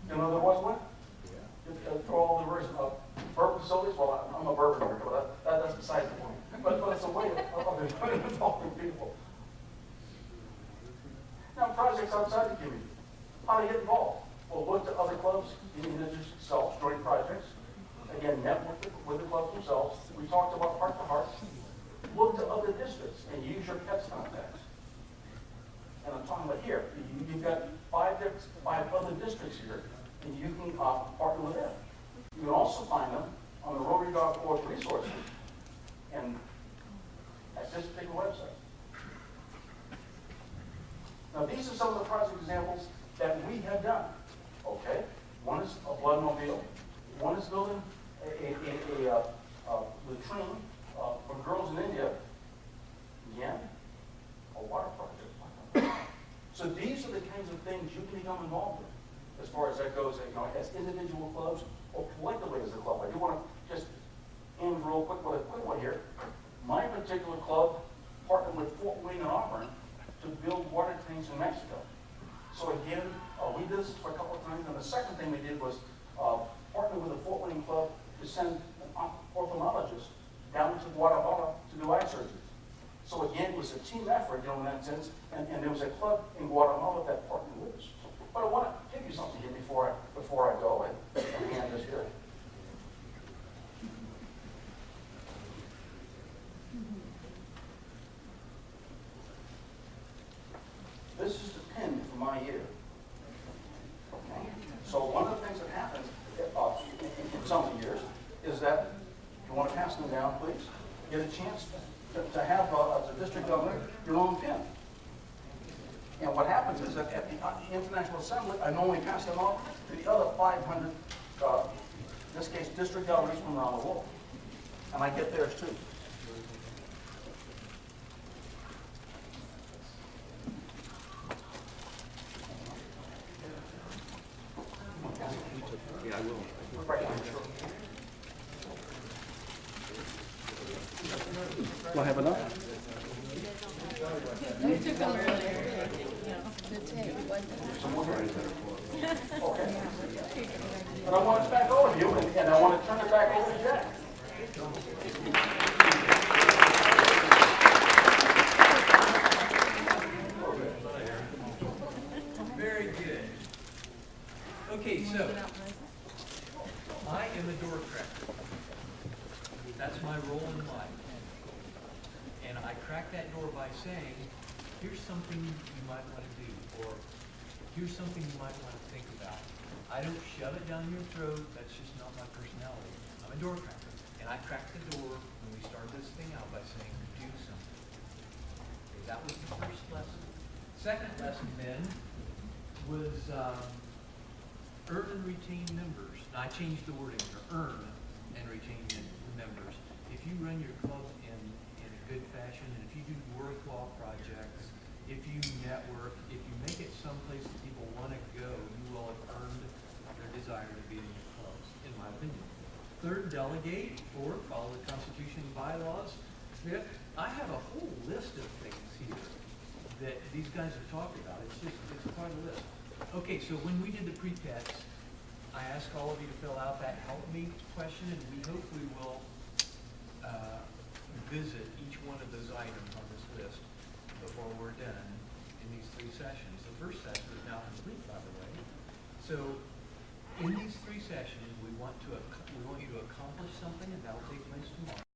You know there was one? Yeah. For all the versions of bourbon facilities. Well, I'm a bourbon drinker, but that's beside the point. But it's a way of involving people. Now, projects outside the community. How to get involved? Well, look to other clubs in the district itself, join projects. Again, network with the clubs themselves. We talked about heart to heart. Look to other districts and use your PETS contacts. And I'm talking about here. You've got five other districts here, and you can partner with them. You can also find them on the Rotary.org resources, and that's this particular website. Now, these are some of the project examples that we have done. Okay, one is a blood mobile. One is building a latrine for girls in India. Again, a water project. So these are the kinds of things you can become involved in, as far as that goes. As individual clubs or collectively as a club. I do want to just end real quick with a quick one here. My particular club partnered with Fort Wayne and Auburn to build water tanks in Mexico. So again, we did this for a couple of times, and the second thing we did was partner with the Fort Wayne Club to send an orthodontologist down to Guadalajara to do eye surgery. So again, it was a team effort, you know, in that sense, and there was a club in Guatemala that partnered with us. But I want to give you something here before I go and hand this here. This is the pin for my year. Okay? So one of the things that happens in some of the years is that, if you want to pass them down, please, get a chance to have, as a district governor, your own pin. And what happens is that at the International Assembly, I normally pass them off to the other 500, in this case, district governors from around the world. And I get theirs too. Yeah, I will. Do I have enough? They took a little, to take, wasn't it? Okay. But I want it back over to you, and I want to turn it back over to Jack. Very good. Okay, so I am a door cracker. That's my role in life. And I crack that door by saying, here's something you might want to do, or here's something you might want to think about. I don't shove it down your throat. That's just not my personality. I'm a door cracker. And I cracked the door when we started this thing out by saying, do something. Okay, that was the first lesson. Second lesson then was earn and retain members. Now, I changed the wording to earn and retain members. If you run your club in a good fashion, and if you do worthwhile projects, if you network, if you make it someplace that people want to go, you will have earned their desire to be in your clubs, in my opinion. Third, delegate. Fourth, follow the Constitution and bylaws. Fifth, I have a whole list of things here that these guys have talked about. It's quite a list. Okay, so when we did the pre-tests, I asked all of you to fill out that help me question, and we hope we will visit each one of those items on this list before we're done in these 3 sessions. The first session is now complete, by the way. So in these 3 sessions, we want you to accomplish something, and that will take place tomorrow.